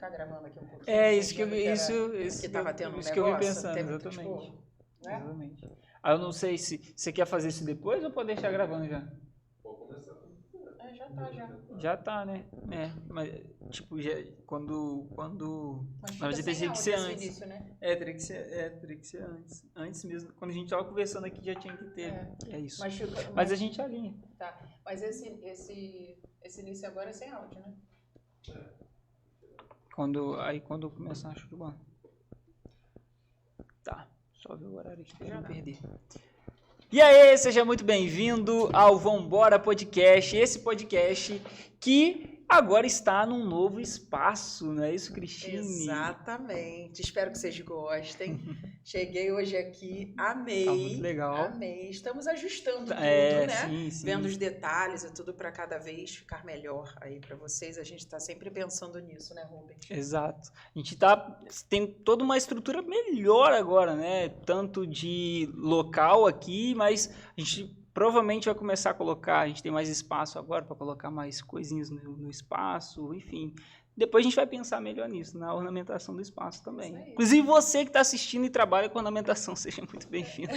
ficar gravando aqui um pouquinho. Isso que eu tava tendo um isso negócio, que eu vim pensando, teve muito exatamente. esporro, né? Exatamente. Eu não sei se você quer fazer isso depois ou pode deixar gravando já? Pode começar. Já tá, já. Já tá, né? Mas tipo, quando Mas na verdade fica sem teria que ser áudio esse antes. início, né? Teria que ser antes. Antes mesmo, quando a gente tava conversando aqui já tinha que ter. É isso. Mas a gente alinha. Tá. Mas esse início agora é sem áudio, né? Quando começar, acho que bom. Tá, só ver o horário aqui pra não perder. E aí, seja muito bem-vindo ao Vambora Podcast, esse podcast que agora está num novo espaço, não é isso, Cristine? Exatamente, espero que vocês gostem. Cheguei hoje aqui, amei. Tá muito legal. Amei, estamos ajustando tudo, né? Sim. Vendo os detalhes e tudo para cada vez ficar melhor aí para vocês. A gente está sempre pensando nisso, né, Rubens? Exato. A gente tem toda uma estrutura melhor agora, né? Tanto de local aqui, mas a gente provavelmente vai começar a colocar, a gente tem mais espaço agora para colocar mais coisinhas no espaço, enfim. Depois a gente vai pensar melhor nisso, na ornamentação do espaço também. Inclusive você que está assistindo e trabalha com ornamentação, seja muito bem-vindo.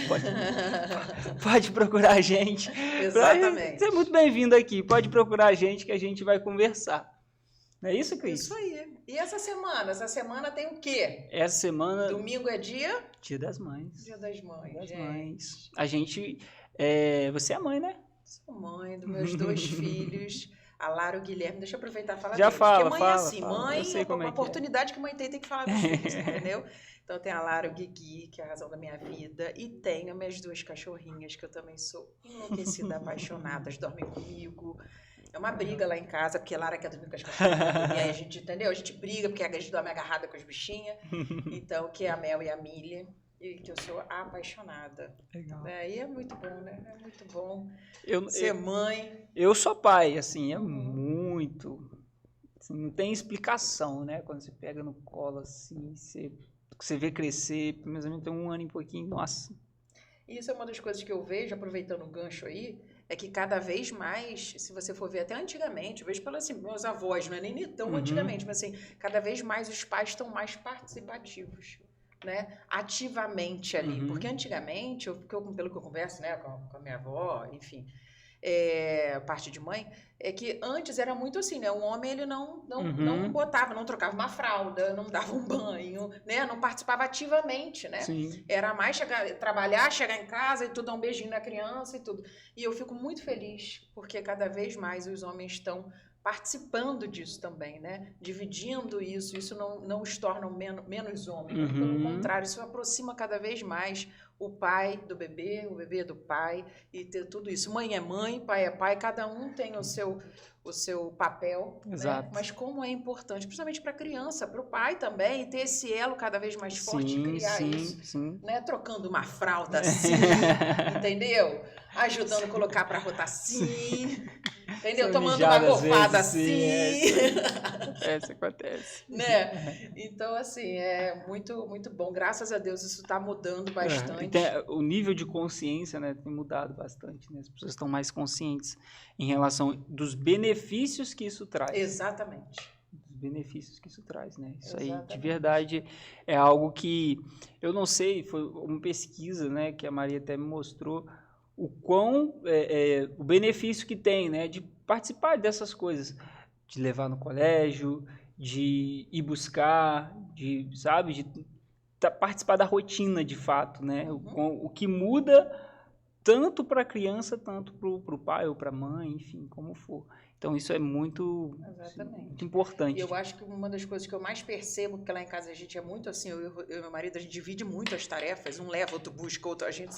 Pode procurar a gente. Exatamente. Seja muito bem-vindo aqui. Pode procurar a gente que a gente vai conversar. Não é isso, Cris? Isso aí. E essa semana? Essa semana tem o quê? Essa semana... Domingo é dia? Dia das Mães. Dia das Mães, Dia das gente. Mães. A gente... Você é mãe, né? Sou mãe dos meus 2 filhos, a Lara e o Guilherme. Deixa eu aproveitar e falar Já deles. Fala, porque mãe é assim, mãe é uma oportunidade que mãe tem que falar dos filhos, entendeu? Então tem a Lara e o Guigui, que é a razão da minha vida, e tenho minhas 2 cachorrinhas, que eu também sou enlouquecida, apaixonada, dormem comigo. É uma briga lá em casa, porque a Lara quer dormir com as cachorrinhas, e aí a gente, entendeu? A gente briga, porque a gente dorme agarrada com as bichinhas. Então, que é a Mel e a Milha. E que eu sou apaixonada. Legal. E é muito bom, né? É muito bom ser mãe. Eu sou pai, assim, é muito... Assim, não tem explicação, né? Quando você pega no colo, assim, você vê crescer, pelo menos tem 1 ano e pouquinho, nossa. Isso é uma das coisas que eu vejo, aproveitando o gancho aí, é que cada vez mais, se você for ver até antigamente, eu vejo pelos assim, meus avós, não é nem tão antigamente, mas assim, cada vez mais os pais estão mais participativos. Né, ativamente ali, porque antigamente, pelo que eu converso, né, com a minha avó, enfim, parte de mãe, é que antes era muito assim, né, o homem ele não botava, não trocava uma fralda, não dava um banho, né, não participava ativamente, né, Sim. Era mais trabalhar, chegar em casa e tudo, dar um beijinho na criança e tudo, e eu fico muito feliz, porque cada vez mais os homens estão participando disso também, né? Dividindo isso não os torna menos homens, pelo contrário, isso aproxima cada vez mais o pai do bebê, o bebê do pai, e ter tudo isso. Mãe é mãe, pai é pai, cada um tem o seu papel, exato, né? Mas como é importante, principalmente para a criança, para o pai também, ter esse elo cada vez mais forte, criar isso, né? Trocando uma fralda assim, entendeu? Ajudando a colocar para rotar assim, entendeu? Tomando uma gorfada assim. Acontece. Né? Então, assim, é muito, muito bom. Graças a Deus isso está mudando bastante. O nível de consciência, né, tem mudado bastante, né? As pessoas estão mais conscientes em relação dos benefícios que isso traz. Exatamente. Dos benefícios que isso traz, né? Isso aí, de verdade, é algo que, eu não sei, foi uma pesquisa, né, que a Maria até me mostrou, o quão, o benefício que tem, né, de participar dessas coisas, de levar no colégio, de ir buscar, de participar da rotina de fato, né? O que muda tanto para a criança, tanto para o pai ou para a mãe, enfim, como for. Então isso é muito importante. E eu acho que uma das coisas que eu mais percebo, porque lá em casa a gente é muito assim, eu e meu marido, a gente divide muito as tarefas, um leva, outro busca, outro, a gente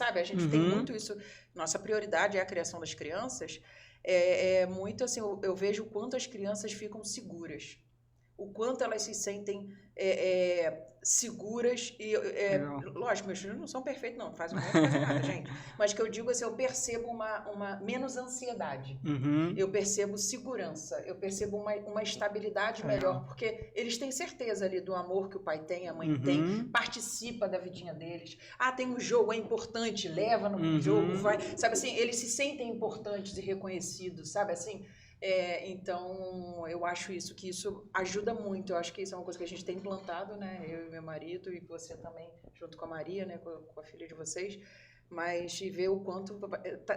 tem muito isso, nossa prioridade é a criação das crianças, muito assim, eu vejo o quanto as crianças ficam seguras, o quanto elas se sentem seguras e, lógico, meus filhos não são perfeitos, não fazem nada, gente, mas que eu digo assim, eu percebo uma menos ansiedade, eu percebo segurança, eu percebo uma estabilidade melhor, porque eles têm certeza ali do amor que o pai tem, a mãe tem, participa da vidinha deles, tem um jogo, é importante, leva no jogo, vai, sabe assim, eles se sentem importantes e reconhecidos, sabe assim, Então, eu acho que isso ajuda muito. Eu acho que isso é uma coisa que a gente tem implantado, né? Eu e meu marido, e você também, junto com a Maria, né? Com a filha de vocês. Mas de ver o quanto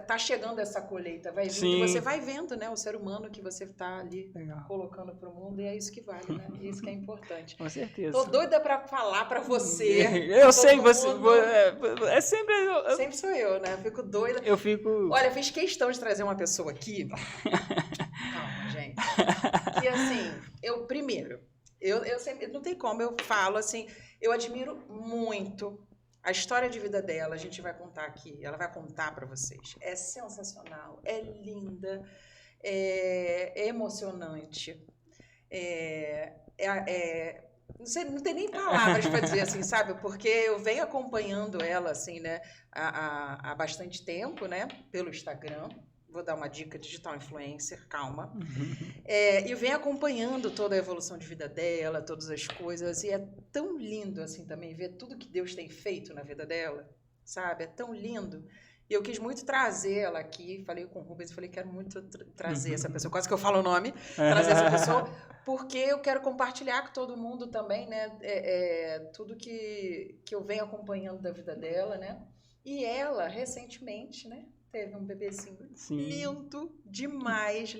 tá chegando essa colheita, vai vindo, você vai vendo, né, o ser humano que você tá ali colocando pro mundo, e é isso que vale, né? É isso que é importante. Com certeza. Tô doida pra falar pra você. Eu sei, você é sempre sempre sou eu, né? Eu fico doida. Olha, eu fiz questão de trazer uma pessoa aqui. Calma, gente. Que assim, eu sempre, não tem como, eu falo assim, eu admiro muito a história de vida dela. A gente vai contar aqui, ela vai contar para vocês. É sensacional, é linda, é emocionante, não tem nem palavras para dizer assim, sabe? Porque eu venho acompanhando ela assim, né, há bastante tempo, né, pelo Instagram. Vou dar uma dica, digital influencer, calma. E vem acompanhando toda a evolução de vida dela, todas as coisas. E é tão lindo, assim, também, ver tudo que Deus tem feito na vida dela, sabe? É tão lindo. E eu quis muito trazer ela aqui. Falei com o Rubens e falei, quero muito trazer essa pessoa. Quase que eu falo o nome. Trazer essa pessoa. Porque eu quero compartilhar com todo mundo também, né? Tudo que eu venho acompanhando da vida dela, né? E ela, recentemente, né? Teve um bebezinho lindo demais.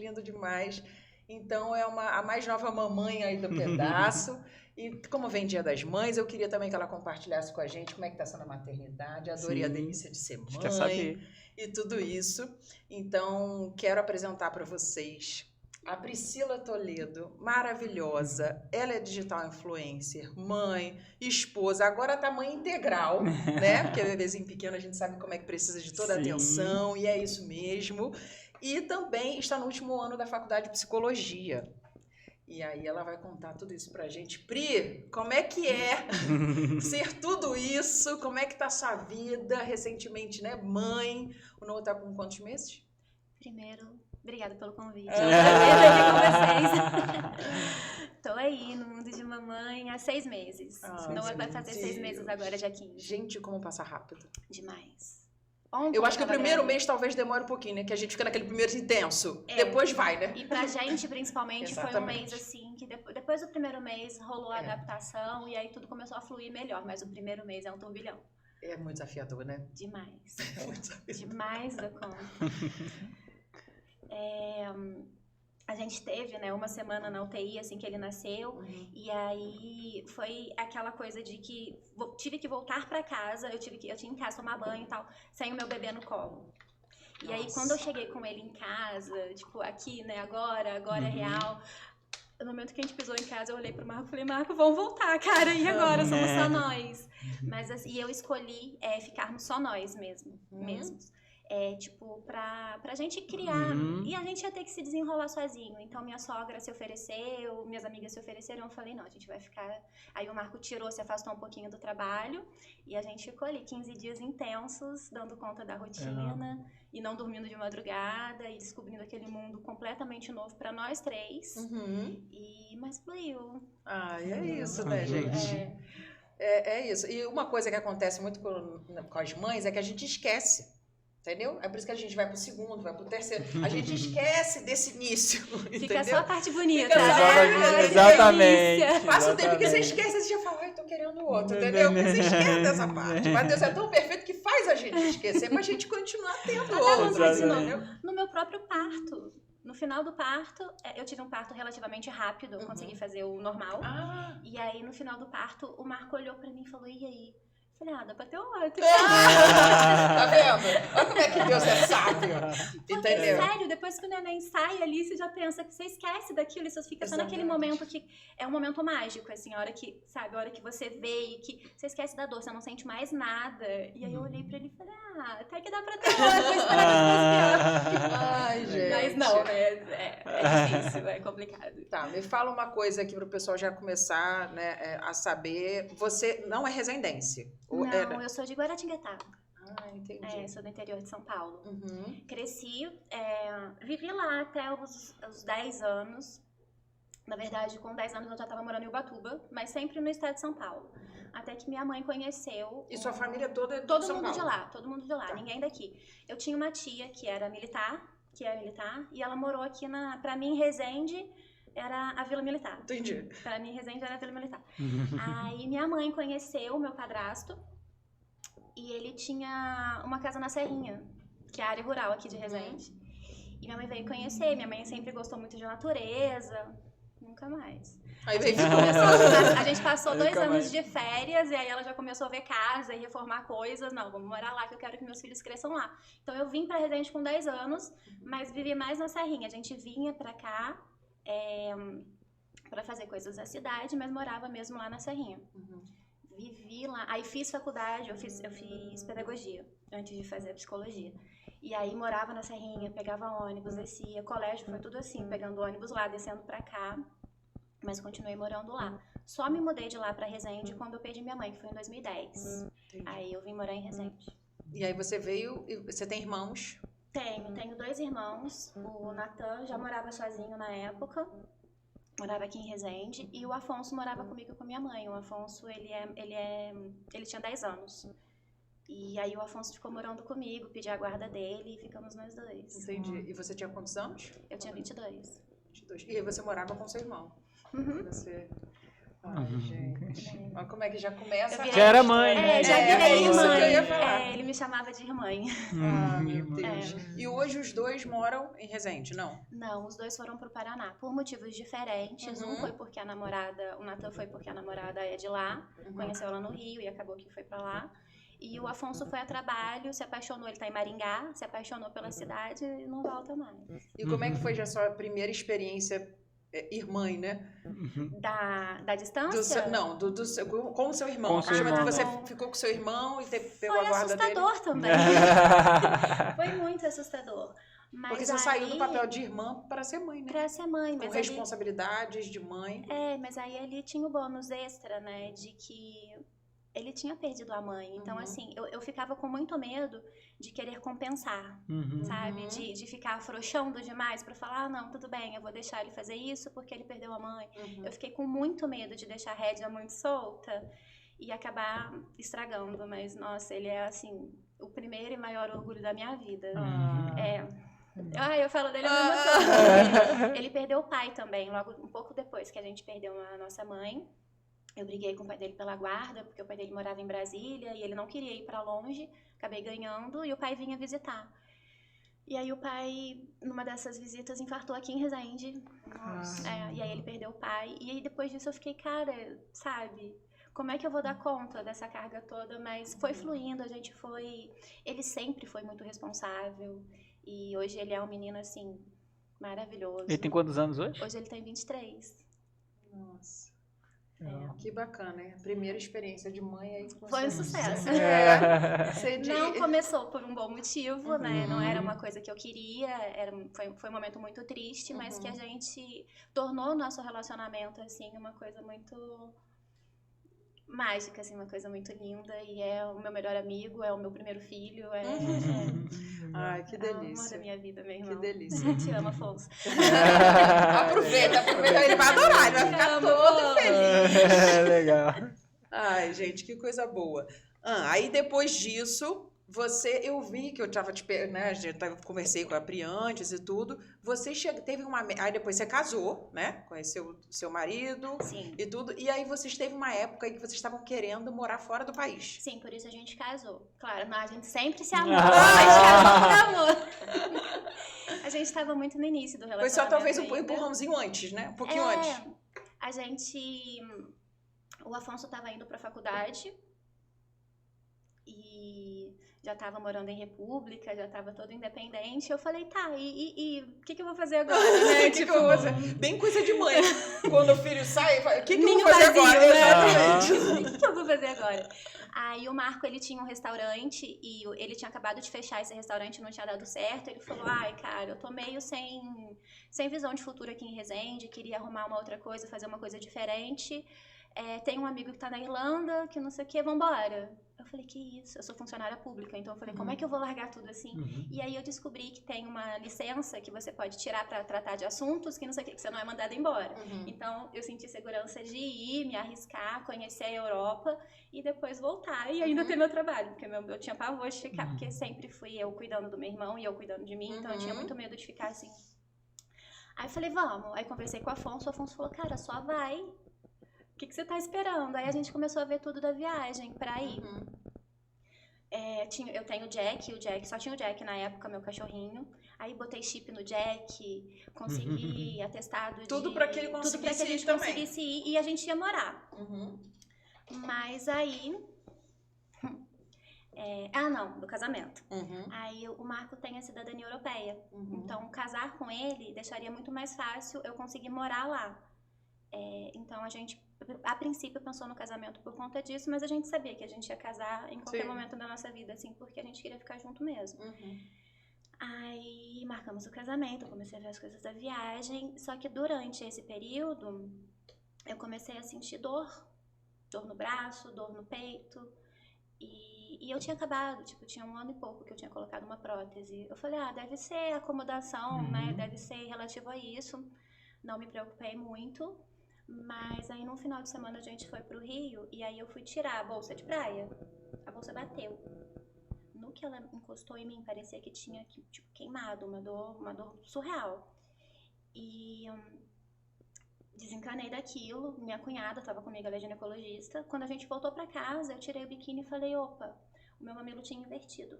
Então, é a mais nova mamãe aí do pedaço. E como vem Dia das Mães, eu queria também que ela compartilhasse com a gente como é que está sendo a maternidade, a dor e a delícia de ser mãe. Quer saber. E tudo isso. Então, quero apresentar para vocês a Priscila Toledo, maravilhosa. Ela é digital influencer, mãe, esposa, agora tá mãe integral, né? Porque bebezinho pequeno a gente sabe como é que precisa de toda a atenção, e é isso mesmo. E também está no último ano da faculdade de psicologia. E aí ela vai contar tudo isso pra gente. Pri, como é que é ser tudo isso? Como é que tá a sua vida? Recentemente, né? Mãe. O Noah tá com quantos meses? Primeiro, obrigada pelo convite. É um prazer estar aqui com vocês. Tô aí no mundo de mamãe há 6 meses. Noah vai fazer 6 meses agora, dia 15. Gente, como passa rápido. Demais. Eu acho que o primeiro mês talvez demore um pouquinho, né? Que a gente fica naquele primeiro intenso. Depois vai, né? E pra gente, principalmente, foi um mês assim, que depois do primeiro mês rolou a adaptação e aí tudo começou a fluir melhor. Mas o primeiro mês é um turbilhão. É muito desafiador, né? Demais. Demais da conta. A gente teve, né, uma semana na UTI, assim que ele nasceu, e aí foi aquela coisa de que tive que voltar pra casa, eu tinha em casa tomar banho e tal, sem o meu bebê no colo. E aí, quando eu cheguei com ele em casa, tipo, aqui, né, agora é real, no momento que a gente pisou em casa, eu olhei pro Marco e falei, Marco, vamos voltar, cara, e agora? Somos só nós. Mas, assim, eu escolhi ficarmos só nós mesmos. Tipo, pra gente criar, e a gente ia ter que se desenrolar sozinho. Então, minha sogra se ofereceu, minhas amigas se ofereceram, eu falei, não, a gente vai ficar... Aí o Marco se afastou um pouquinho do trabalho, e a gente ficou ali 15 dias intensos, dando conta da rotina, e não dormindo de madrugada, e descobrindo aquele mundo completamente novo pra nós 3. Mas fluiu. É isso, né, gente? É isso. E uma coisa que acontece muito com as mães é que a gente esquece. Entendeu? É por isso que a gente vai pro segundo, vai pro terceiro. A gente esquece desse início. Fica só a parte bonita. Exatamente. Passa o tempo que você esquece, você já fala, ai, tô querendo outro, entendeu? Porque você esquece dessa parte. Mas Deus é tão perfeito que faz a gente esquecer, pra gente continuar tendo outro. No meu próprio parto. No final do parto, eu tive um parto relativamente rápido, eu consegui fazer o normal. E aí, no final do parto, o Marco olhou pra mim e falou, e aí? Falei, dá pra ter outro. Tá vendo? Olha como é que Deus é sábio. Entendeu? Sério, depois que o neném sai ali, você já pensa que você esquece daquilo e você fica só naquele momento que é um momento mágico, assim, a hora que, sabe, a hora que você vê e que você esquece da dor, você não sente mais nada. E aí eu olhei pra ele e falei, até que dá pra ter outro, vou esperar depois pior. Ai, gente. Mas não, é difícil, é complicado. Tá, me fala uma coisa aqui pro pessoal já começar, né, a saber. Você não é resendense? Não, eu sou de Guaratinguetá. Entendi. Sou do interior de São Paulo. Cresci, vivi lá até os 10 anos. Na verdade, com 10 anos eu já estava morando em Ubatuba, mas sempre no estado de São Paulo. Até que minha mãe conheceu... E sua família toda é de todo São mundo Paulo? Todo mundo de lá, ninguém daqui. Eu tinha uma tia que era militar, que é militar, e ela morou aqui pra mim, Resende era a Vila Militar. Entendi. Pra mim, Resende era a Vila Militar. Aí minha mãe conheceu o meu padrasto e ele tinha uma casa na Serrinha, que é a área rural aqui de Resende. E minha mãe veio conhecer, minha mãe sempre gostou muito de natureza, nunca mais. Aí veio A gente passou 2 anos de férias e aí ela já começou a ver casa e reformar coisas. Não, vamos morar lá que eu quero que meus filhos cresçam lá. Então eu vim pra Resende com 10 anos, mas vivi mais na Serrinha. A gente vinha pra cá pra fazer coisas da cidade, mas morava mesmo lá na Serrinha. Vivi lá, aí fiz faculdade, eu fiz pedagogia antes de fazer psicologia. E aí morava na Serrinha, pegava ônibus, descia, colégio, foi tudo assim, pegando ônibus lá, descendo pra cá. Mas continuei morando lá. Só me mudei de lá pra Resende quando eu perdi minha mãe, que foi em 2010. Aí eu vim morar em Resende. E aí você veio, você tem irmãos? Tenho 2 irmãos. O Natan já morava sozinho na época, morava aqui em Resende, e o Afonso morava comigo e com minha mãe. O Afonso, ele tinha 10 anos. E aí o Afonso ficou morando comigo, pedi a guarda dele e ficamos nós 2. Entendi. E você tinha quantos anos? Eu tinha 22. 22. E aí você morava com seu irmão? Você... Ai, gente. Olha como é que já começa. Já era mãe, né? Já virei isso mãe. que eu ia falar. Ele me chamava de irmã. Ah, meu Deus. E hoje os 2 moram em Resende, não? Não, os 2 foram pro Paraná, por motivos diferentes. Um foi porque a namorada, o Natan foi porque a namorada é de lá, conheceu ela no Rio e acabou que foi pra lá. E o Afonso foi a trabalho, se apaixonou, ele tá em Maringá, se apaixonou pela cidade e não volta mais. E como é que foi já a sua primeira experiência irmã, né? Da distância? Com o seu irmão. Com o seu irmão, você né? ficou com o seu irmão e pegou a guarda dele? Foi assustador também. Foi muito assustador. Mas porque você saiu do papel de irmã para ser mãe, né? Pra ser mãe. Com responsabilidades de mãe. Mas aí ele tinha o bônus extra, né? De que ele tinha perdido a mãe. Então, assim, eu ficava com muito medo de querer compensar, sabe? De ficar afrouxando demais pra falar, não, tudo bem, eu vou deixar ele fazer isso porque ele perdeu a mãe. Eu fiquei com muito medo de deixar a rédea muito solta e acabar estragando. Mas, nossa, ele é, assim, o primeiro e maior orgulho da minha vida. Eu falo dele a mesma coisa. Ele perdeu o pai também, logo um pouco depois que a gente perdeu a nossa mãe. Eu briguei com o pai dele pela guarda, porque o pai dele morava em Brasília e ele não queria ir pra longe. Acabei ganhando e o pai vinha visitar. E aí o pai, numa dessas visitas, infartou aqui em Resende. E aí ele perdeu o pai. E aí depois disso eu fiquei, cara, sabe... Como é que eu vou dar conta dessa carga toda? Mas foi fluindo, a gente foi... Ele sempre foi muito responsável. E hoje ele é um menino, assim, maravilhoso. Ele tem quantos anos hoje? Hoje ele tem 23. Nossa. Que bacana, né? A primeira experiência de mãe aí. Foi um sucesso. Não começou por um bom motivo, né? Não era uma coisa que eu queria, foi um momento muito triste, mas que a gente tornou o nosso relacionamento, assim, uma coisa muito mágica, assim, uma coisa muito linda. E é o meu melhor amigo, é o meu primeiro filho, Ai, que delícia. É o amor da minha vida, meu irmão. Que delícia. Te amo, Afonso. Aproveita, ele vai adorar, ele vai ficar todo feliz. Legal. Ai, gente, que coisa boa. Aí depois disso, eu vi que eu tava né, conversei com a Pri antes e tudo. Você teve aí depois você casou, né? Conheceu o seu marido. Sim. E tudo. E aí vocês teve uma época aí que vocês estavam querendo morar fora do país. Sim, por isso a gente casou. Claro, a gente sempre se amou, mas casou por amor. A gente estava muito no início do relacionamento. Foi só talvez um empurrãozinho antes, né? Um pouquinho antes. O Afonso estava indo para a faculdade e já estava morando em República, já estava todo independente. Eu falei, tá, e o que eu vou fazer agora, né? Que eu vou fazer? Bem coisa de mãe. Quando o filho sai, o que eu vou fazer agora? Né? Exatamente. O que eu vou fazer agora? Aí o Marco, ele tinha um restaurante e ele tinha acabado de fechar esse restaurante, não tinha dado certo. Ele falou, ai, cara, eu tô meio sem visão de futuro aqui em Resende, queria arrumar uma outra coisa, fazer uma coisa diferente. tem um amigo que tá na Irlanda, que não sei o que, vambora. Eu falei, que isso? Eu sou funcionária pública, então eu falei, como é que eu vou largar tudo assim? E aí eu descobri que tem uma licença que você pode tirar pra tratar de assuntos que não sei o que você não é mandada embora. Então eu senti segurança de ir, me arriscar, conhecer a Europa e depois voltar e ainda ter meu trabalho, porque eu tinha pavor de ficar, porque sempre fui eu cuidando do meu irmão e eu cuidando de mim, então eu tinha muito medo de ficar assim. Aí eu falei, vamos. Aí conversei com o Afonso falou, cara, só vai. O que você tá esperando? Aí a gente começou a ver tudo da viagem pra ir. Eu tenho o Jack, só tinha o Jack na época, meu cachorrinho. Aí botei chip no Jack, consegui atestado tudo pra que ele conseguisse ir e a gente ia morar. Mas aí... do casamento. Aí o Marco tem a cidadania europeia. Então, casar com ele deixaria muito mais fácil eu conseguir morar lá. Então, a gente, a princípio, pensou no casamento por conta disso, mas a gente sabia que a gente ia casar em qualquer momento da nossa vida, assim, porque a gente queria ficar junto mesmo. Aí, marcamos o casamento, eu comecei a ver as coisas da viagem, só que durante esse período, eu comecei a sentir dor no braço, dor no peito, e eu tinha acabado, tinha 1 ano e pouco que eu tinha colocado uma prótese. Eu falei, deve ser acomodação, né, deve ser relativo a isso. Não me preocupei muito. Mas aí no final de semana a gente foi pro Rio e aí eu fui tirar a bolsa de praia. A bolsa bateu. No que ela encostou em mim, parecia que tinha queimado, uma dor surreal. E desencanei daquilo. Minha cunhada estava comigo, ela é ginecologista. Quando a gente voltou pra casa, eu tirei o biquíni e falei, opa, o meu mamilo tinha invertido.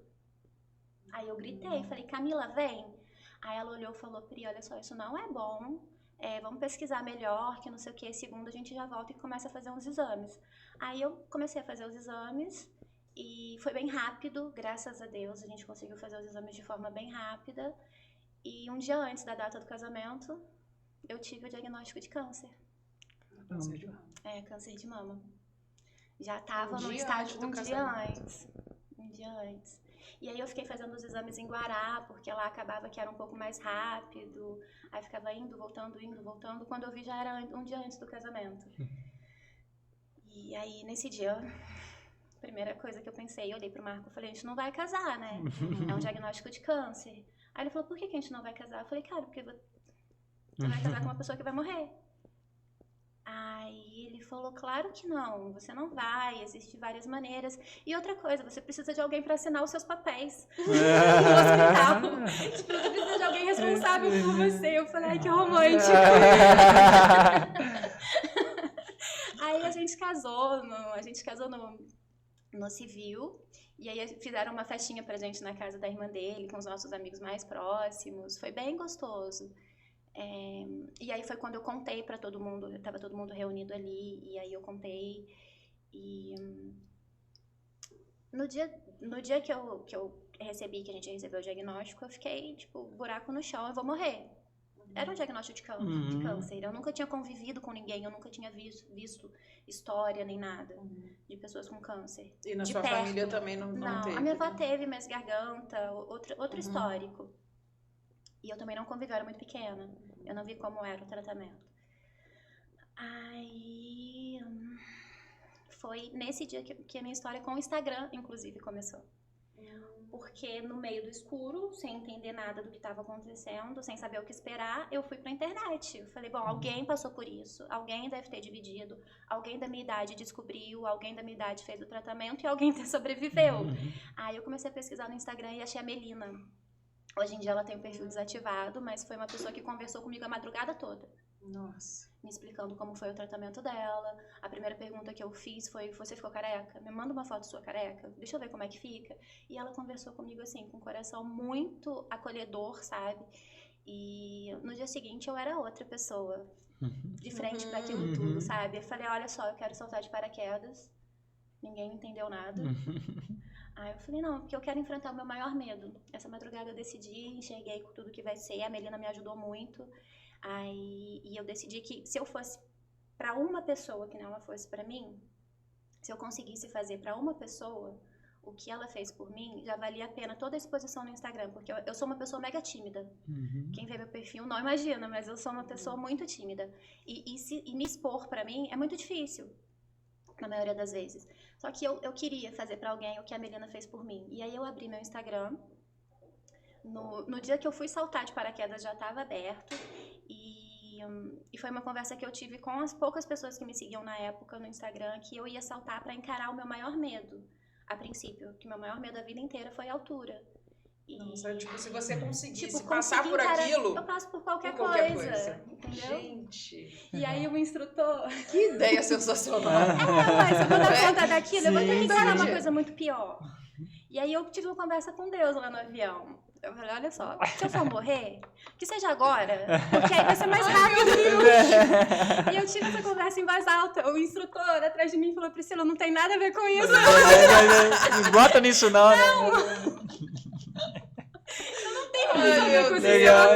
Aí eu gritei, falei, Camila, vem. Aí ela olhou e falou, Pri, olha só, isso não é bom. Vamos pesquisar melhor, que não sei o que, segundo a gente já volta e começa a fazer uns exames. Aí eu comecei a fazer os exames e foi bem rápido, graças a Deus, a gente conseguiu fazer os exames de forma bem rápida. E um dia antes da data do casamento, eu tive o diagnóstico de câncer. Câncer de mama. Câncer de mama. Já tava no estágio um dia antes. E aí eu fiquei fazendo os exames em Guará, porque lá acabava que era um pouco mais rápido. Aí ficava indo, voltando. Quando eu vi já era um dia antes do casamento. E aí nesse dia, a primeira coisa que eu pensei, eu olhei pro Marco e falei, a gente não vai casar, né? É um diagnóstico de câncer. Aí ele falou, por que a gente não vai casar? Eu falei, cara, porque você vai casar com uma pessoa que vai morrer. Aí ele falou, claro que não, você não vai, existem várias maneiras. E outra coisa, você precisa de alguém para assinar os seus papéis no hospital. Você precisa de alguém responsável por você. Eu falei, ai, que romântico. Aí a gente casou no civil. E aí fizeram uma festinha pra gente na casa da irmã dele, com os nossos amigos mais próximos. Foi bem gostoso. E aí foi quando eu contei pra todo mundo, tava todo mundo reunido ali, e aí eu contei, e no dia que eu recebi, que a gente recebeu o diagnóstico, eu fiquei, buraco no chão, eu vou morrer. Era um diagnóstico de câncer, eu nunca tinha convivido com ninguém, eu nunca tinha visto história nem nada de pessoas com câncer. E na sua família também não teve? A minha avó teve, mas garganta, outro histórico. E eu também não convivi, eu era muito pequena. Eu não vi como era o tratamento. Aí foi nesse dia que a minha história com o Instagram, inclusive, começou. Porque no meio do escuro, sem entender nada do que estava acontecendo, sem saber o que esperar, eu fui pra internet. Eu falei, bom, alguém passou por isso, alguém deve ter dividido, alguém da minha idade descobriu, alguém da minha idade fez o tratamento e alguém sobreviveu. Aí eu comecei a pesquisar no Instagram e achei a Melina. Hoje em dia ela tem o perfil desativado, mas foi uma pessoa que conversou comigo a madrugada toda. Nossa. Me explicando como foi o tratamento dela. A primeira pergunta que eu fiz foi, você ficou careca? Me manda uma foto sua careca, deixa eu ver como é que fica. E ela conversou comigo assim, com um coração muito acolhedor, sabe? E no dia seguinte eu era outra pessoa, de frente para aquilo tudo, sabe? Eu falei, olha só, eu quero saltar de paraquedas. Ninguém entendeu nada. Aí eu falei, não, porque eu quero enfrentar o meu maior medo. Essa madrugada eu decidi, enxerguei com tudo que vai ser, a Melina me ajudou muito. E eu decidi que se eu fosse para uma pessoa, que não ela fosse para mim, se eu conseguisse fazer para uma pessoa o que ela fez por mim já valia a pena toda a exposição no Instagram, porque eu sou uma pessoa mega tímida. Quem vê meu perfil não imagina, mas eu sou uma pessoa muito tímida. E me expor pra mim é muito difícil, na maioria das vezes. Só que eu queria fazer pra alguém o que a Melina fez por mim. E aí eu abri meu Instagram. No dia que eu fui saltar de paraquedas já estava aberto. E foi uma conversa que eu tive com as poucas pessoas que me seguiam na época no Instagram, que eu ia saltar pra encarar o meu maior medo. A princípio, que meu maior medo a vida inteira foi a altura. Nossa, tipo, se você conseguisse tipo, passar por aquilo... Eu passo por qualquer coisa. Entendeu? Gente... E aí o instrutor... Que ideia sensacional! Mas se eu vou dar conta daquilo, eu vou ter que encarar uma entendi. coisa muito pior. E aí eu tive uma conversa com Deus lá no avião. Eu falei, olha só, se eu for morrer, que seja agora, porque aí vai ser mais rápido. E eu tive essa conversa em voz alta. O instrutor atrás de mim falou, Priscila, não tem nada a ver com isso. Não bota nisso não, né? Eu não tenho nada a ver com isso. Legal,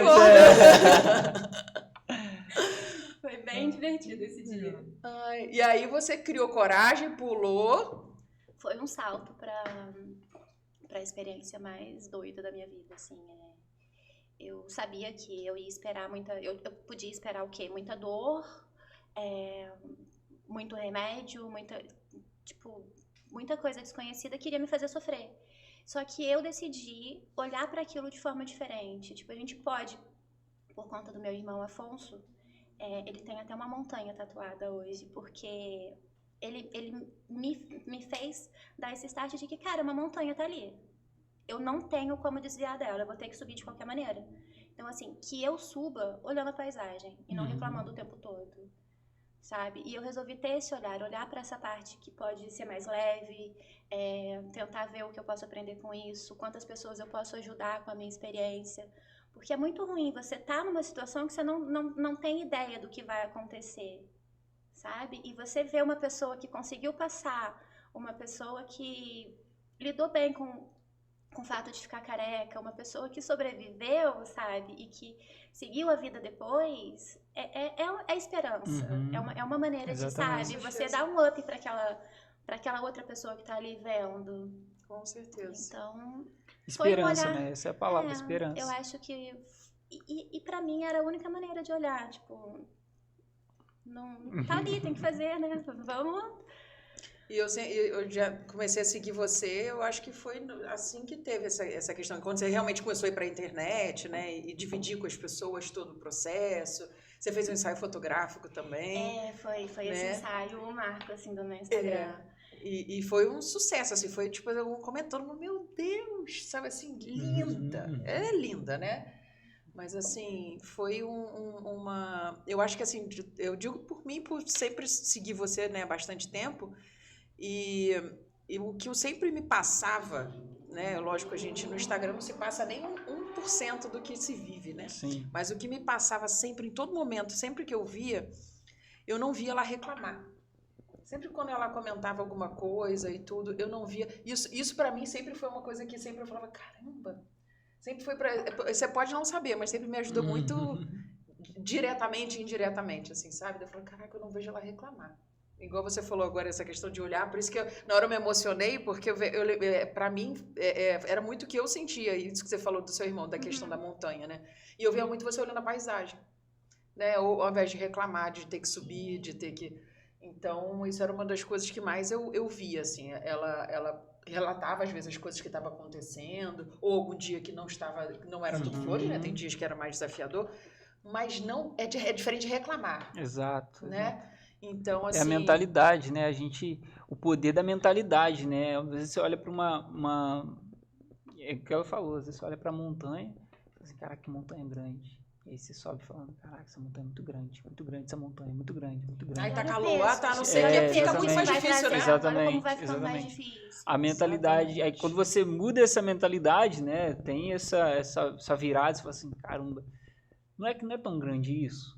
Foi bem divertido esse dia. Ai, e aí você criou coragem, pulou... Foi um salto para a experiência mais doida da minha vida, assim. Eu sabia que eu ia esperar eu podia esperar o quê? Muita dor, muito remédio, muita coisa desconhecida que iria me fazer sofrer. Só que eu decidi olhar para aquilo de forma diferente. Tipo, a gente pode, por conta do meu irmão Afonso, ele tem até uma montanha tatuada hoje, porque ele me fez dar esse start de que, cara, uma montanha tá ali. Eu não tenho como desviar dela, eu vou ter que subir de qualquer maneira. Então, assim, que eu suba olhando a paisagem e não reclamando o tempo todo, sabe? E eu resolvi ter esse olhar para essa parte que pode ser mais leve, tentar ver o que eu posso aprender com isso, quantas pessoas eu posso ajudar com a minha experiência. Porque é muito ruim você estar numa situação que você não tem ideia do que vai acontecer, sabe? E você vê uma pessoa que conseguiu passar, uma pessoa que lidou bem com o fato de ficar careca, uma pessoa que sobreviveu, sabe? E que seguiu a vida depois, é esperança. É uma maneira Exatamente. de, sabe? Você dá um up para aquela outra pessoa que tá ali vendo. Com certeza. Então... Esperança, né? Essa é a palavra, esperança. Eu acho que... E pra mim era a única maneira de olhar, tipo... Não, tá ali, tem que fazer, né? Vamos... E eu já comecei a seguir você, eu acho que foi assim que teve essa questão. Quando você realmente começou a ir para a internet, né? E dividir com as pessoas todo o processo. Você fez um ensaio fotográfico também. Foi né? esse ensaio, o marco, assim, do meu Instagram. E foi um sucesso, assim, foi tipo, eu comentando, meu Deus, sabe assim, linda. É linda, né? Mas assim, foi uma... Eu acho que assim, eu digo por mim, por sempre seguir você, né, há bastante tempo, e o que eu sempre me passava, né, lógico, a gente no Instagram não se passa nem 1% do que se vive, né? Sim. Mas o que me passava sempre, em todo momento, sempre que eu via, eu não via ela reclamar. Sempre quando ela comentava alguma coisa e tudo, eu não via. Isso para mim sempre foi uma coisa que sempre eu falava, caramba, sempre foi você pode não saber, mas sempre me ajudou muito diretamente e indiretamente, assim, sabe? Eu falei, caraca, eu não vejo ela reclamar. Igual você falou agora, essa questão de olhar, por isso que na hora eu me emocionei, porque para mim era muito o que eu sentia, isso que você falou do seu irmão, da questão da montanha, né? E eu via muito você olhando a paisagem, né? Ou, ao invés de reclamar, de ter que subir, de ter que... Então, isso era uma das coisas que mais eu via, assim. Ela relatava, às vezes, as coisas que estavam acontecendo, ou algum dia que não era tudo flores, né? Tem dias que era mais desafiador, mas não é diferente de reclamar. Exato. Né? Então, assim... É a mentalidade, né? O poder da mentalidade, né? Às vezes você olha para é o que ela falou, às vezes você olha para a montanha, e fala assim, caraca, que montanha grande. E aí você sobe falando, caraca, essa montanha é muito grande essa montanha, muito grande. Aí tá calor, não sei o que, fica muito mais difícil, né? Exatamente, como vai ficando mais exatamente. difícil. A mentalidade, aí quando você muda essa mentalidade, né, tem essa virada, você fala assim, caramba, não é tão grande isso?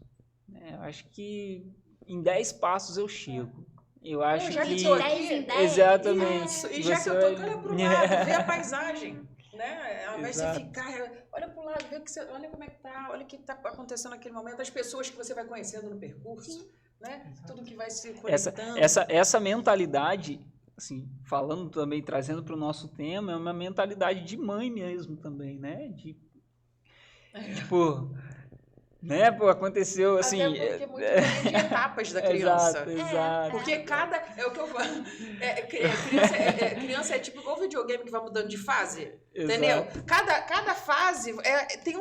Eu acho que em 10 passos eu chego. Eu acho já que... tô aqui, exatamente. E já que eu tô, olha pro lado, vê a paisagem. Né? Ao invés de você ficar, olha pro lado, vê olha como é que tá, olha o que tá acontecendo naquele momento, as pessoas que você vai conhecendo no percurso, né? Tudo que vai se conectando. Essa mentalidade assim, falando também, trazendo para o nosso tema, é uma mentalidade de mãe mesmo também, né? Tipo, né? Pô, aconteceu assim... Até porque muito também de etapas da criança. Exato. Porque cada... É o que eu falo. Criança é tipo igual videogame que vai mudando de fase. Entendeu? Cada fase tem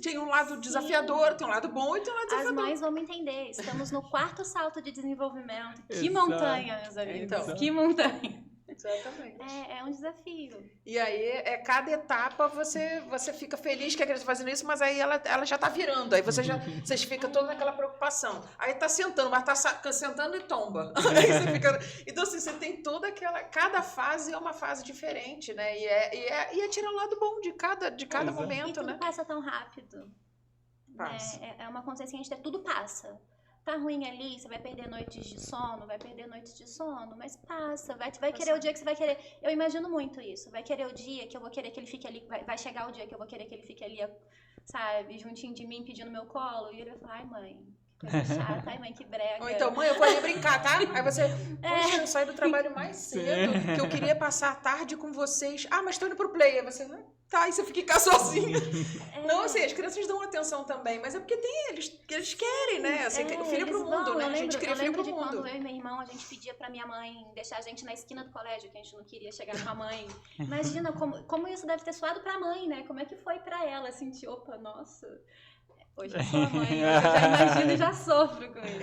tem um lado desafiador, tem um lado bom e tem um lado desafiador. As mães vão me entender. Estamos no 4º salto de desenvolvimento. Que montanha, meus amigos. Então, que montanha. Exatamente. É um desafio. E aí, cada etapa você fica feliz que a criança está fazendo isso, mas aí ela já está virando. Aí vocês ficam toda naquela preocupação. Aí tá sentando, mas tá sentando e tomba. Aí você fica... Então, assim, você tem toda aquela... Cada fase é uma fase diferente, né? E é tirar o lado bom de cada momento, e tudo né? passa tão rápido. Passa. Né? É uma consciência que a gente tem, tudo passa. Tá ruim ali, você vai perder noites de sono, mas passa, vai querer o dia que você vai querer. Eu imagino muito isso, vai querer o dia que eu vou querer que ele fique ali, vai chegar o dia que eu vou querer que ele fique ali, sabe, juntinho de mim, pedindo meu colo, e ele vai falar, ai mãe, que coisa chata, ai mãe, que brega. Ou então, mãe, eu vou ali brincar, tá? Aí você, poxa, eu saí do trabalho mais cedo, que eu queria passar a tarde com vocês. Ah, mas tô indo pro play. Aí você, tá, e você fica em casa sozinha. Não, assim, as crianças dão atenção também, mas é porque eles querem, né? Assim, filho pro mundo, né? A gente cria filho pro mundo. Quando eu e meu irmão, a gente pedia pra minha mãe deixar a gente na esquina do colégio, que a gente não queria chegar com a mãe. Imagina como isso deve ter soado pra mãe, né? Como é que foi pra ela, sentir, opa, nossa... Hoje eu sou a mãe, eu já imagino e já sofro com isso.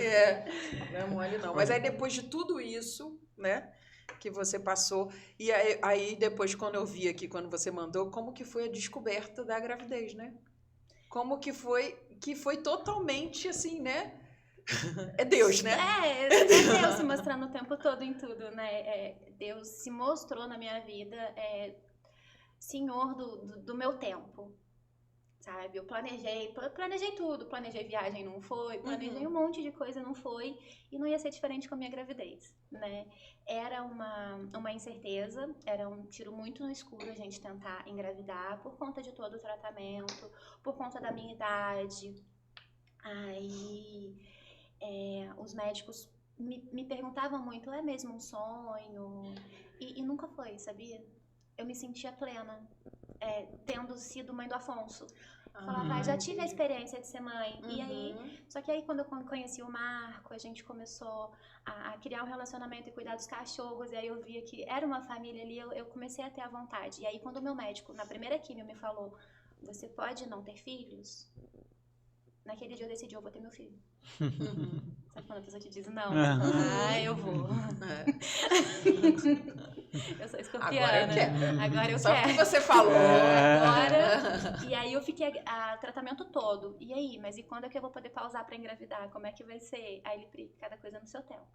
Não é mole não. Mas aí depois de tudo isso, né, que você passou, e aí depois quando eu vi aqui, quando você mandou, como que foi a descoberta da gravidez, né? Como que foi totalmente assim, né? É Deus, né? É Deus se mostrando o tempo todo em tudo, né? Deus se mostrou na minha vida senhor do meu tempo. Sabe, eu planejei tudo, planejei viagem, não foi, planejei um monte de coisa, não foi, e não ia ser diferente com a minha gravidez, né? Era uma incerteza, era um tiro muito no escuro a gente tentar engravidar, por conta de todo o tratamento, por conta da minha idade. Aí, os médicos me perguntavam muito, é mesmo um sonho? E nunca foi, sabia? Eu me sentia plena. Tendo sido mãe do Afonso. Falava, já tive a experiência de ser mãe. E aí, só que aí quando eu conheci o Marco, a gente começou a criar um relacionamento e cuidar dos cachorros, e aí eu via que era uma família ali, eu comecei a ter a vontade. E aí quando o meu médico, na primeira quimio, me falou, você pode não ter filhos? Naquele dia eu decidi, eu vou ter meu filho. Sabe quando a pessoa te diz, não, eu vou. Eu sou escorpiana. Agora eu Só quero. que você falou. Agora. E aí eu fiquei o tratamento todo. E aí, mas e quando é que eu vou poder pausar pra engravidar? Como é que vai ser? Aí ele, cada coisa no seu tempo.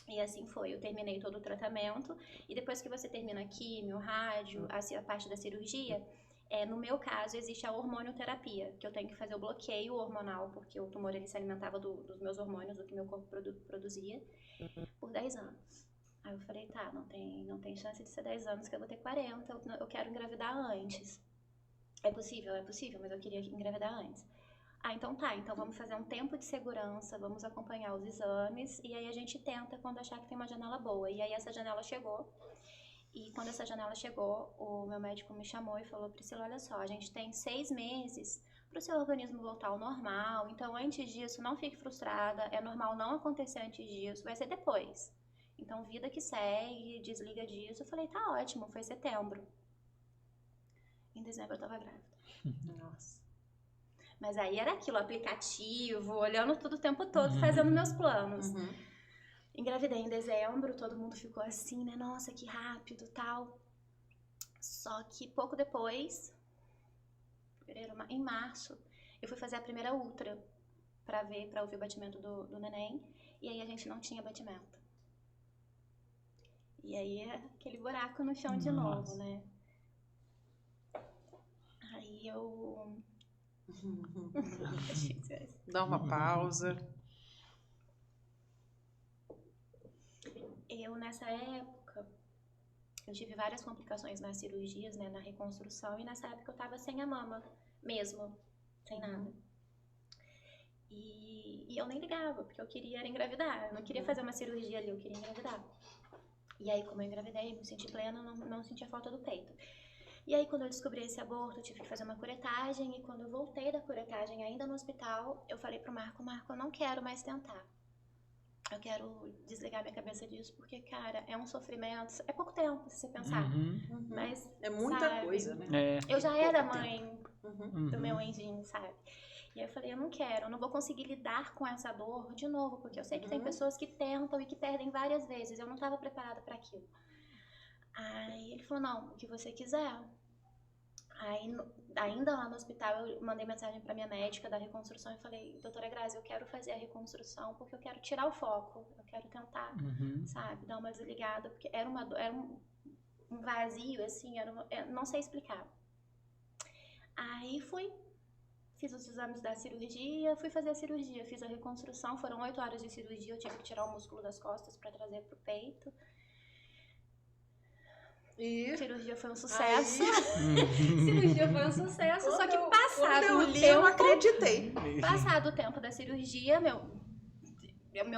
E assim foi. Eu terminei todo o tratamento. E depois que você termina a químio, rádio, a parte da cirurgia, no meu caso, existe a hormonioterapia, que eu tenho que fazer o bloqueio hormonal, porque o tumor ele se alimentava dos meus hormônios, do que meu corpo produzia, por 10 anos. Aí eu falei, tá, não tem chance de ser 10 anos, que eu vou ter 40, eu quero engravidar antes. É possível, mas eu queria engravidar antes. Então tá, então vamos fazer um tempo de segurança, vamos acompanhar os exames, e aí a gente tenta quando achar que tem uma janela boa. E aí essa janela chegou, e quando essa janela chegou, o meu médico me chamou e falou, Priscila, olha só, a gente tem 6 meses para o seu organismo voltar ao normal, então antes disso não fique frustrada, é normal não acontecer antes disso, vai ser depois. Então, vida que segue, desliga disso. Eu falei, tá ótimo, foi setembro. Em dezembro eu tava grávida. Nossa. Mas aí era aquilo, aplicativo, olhando tudo o tempo todo, fazendo meus planos. Engravidei em dezembro, todo mundo ficou assim, né? Nossa, que rápido, tal. Só que pouco depois, em março, eu fui fazer a primeira ultra pra ouvir o batimento do neném. E aí a gente não tinha batimento. E aí é aquele buraco no chão de novo, né? Aí eu... Dá uma pausa. Eu, nessa época, eu tive várias complicações nas cirurgias, né? Na reconstrução. E nessa época eu tava sem a mama mesmo, sem nada. E eu nem ligava, porque eu queria engravidar. Eu não queria fazer uma cirurgia ali, eu queria engravidar. E aí, como eu engravidei, me senti plena, não sentia falta do peito. E aí, quando eu descobri esse aborto, eu tive que fazer uma curetagem. E quando eu voltei da curetagem, ainda no hospital, eu falei pro Marco, eu não quero mais tentar. Eu quero desligar minha cabeça disso, porque, cara, é um sofrimento. É pouco tempo, se você pensar. Mas, é muita coisa, né? Eu já era mãe do meu anjinho, sabe? E aí eu falei, eu não vou conseguir lidar com essa dor de novo, porque eu sei que tem pessoas que tentam e que perdem várias vezes. Eu não estava preparada para aquilo. Aí ele falou, não, o que você quiser. Aí, ainda lá no hospital, eu mandei mensagem para minha médica da reconstrução e falei, doutora Grazi, eu quero fazer a reconstrução porque eu quero tirar o foco, eu quero tentar, sabe, dar uma desligada, porque era um vazio, assim, não sei explicar. Aí fiz os exames da cirurgia, fui fazer a cirurgia, fiz a reconstrução, foram 8 horas de cirurgia, eu tive que tirar o músculo das costas para trazer pro peito. A cirurgia foi um sucesso. Cirurgia foi um sucesso, só que passado o tempo... Eu acreditei. Passado o tempo da cirurgia, meu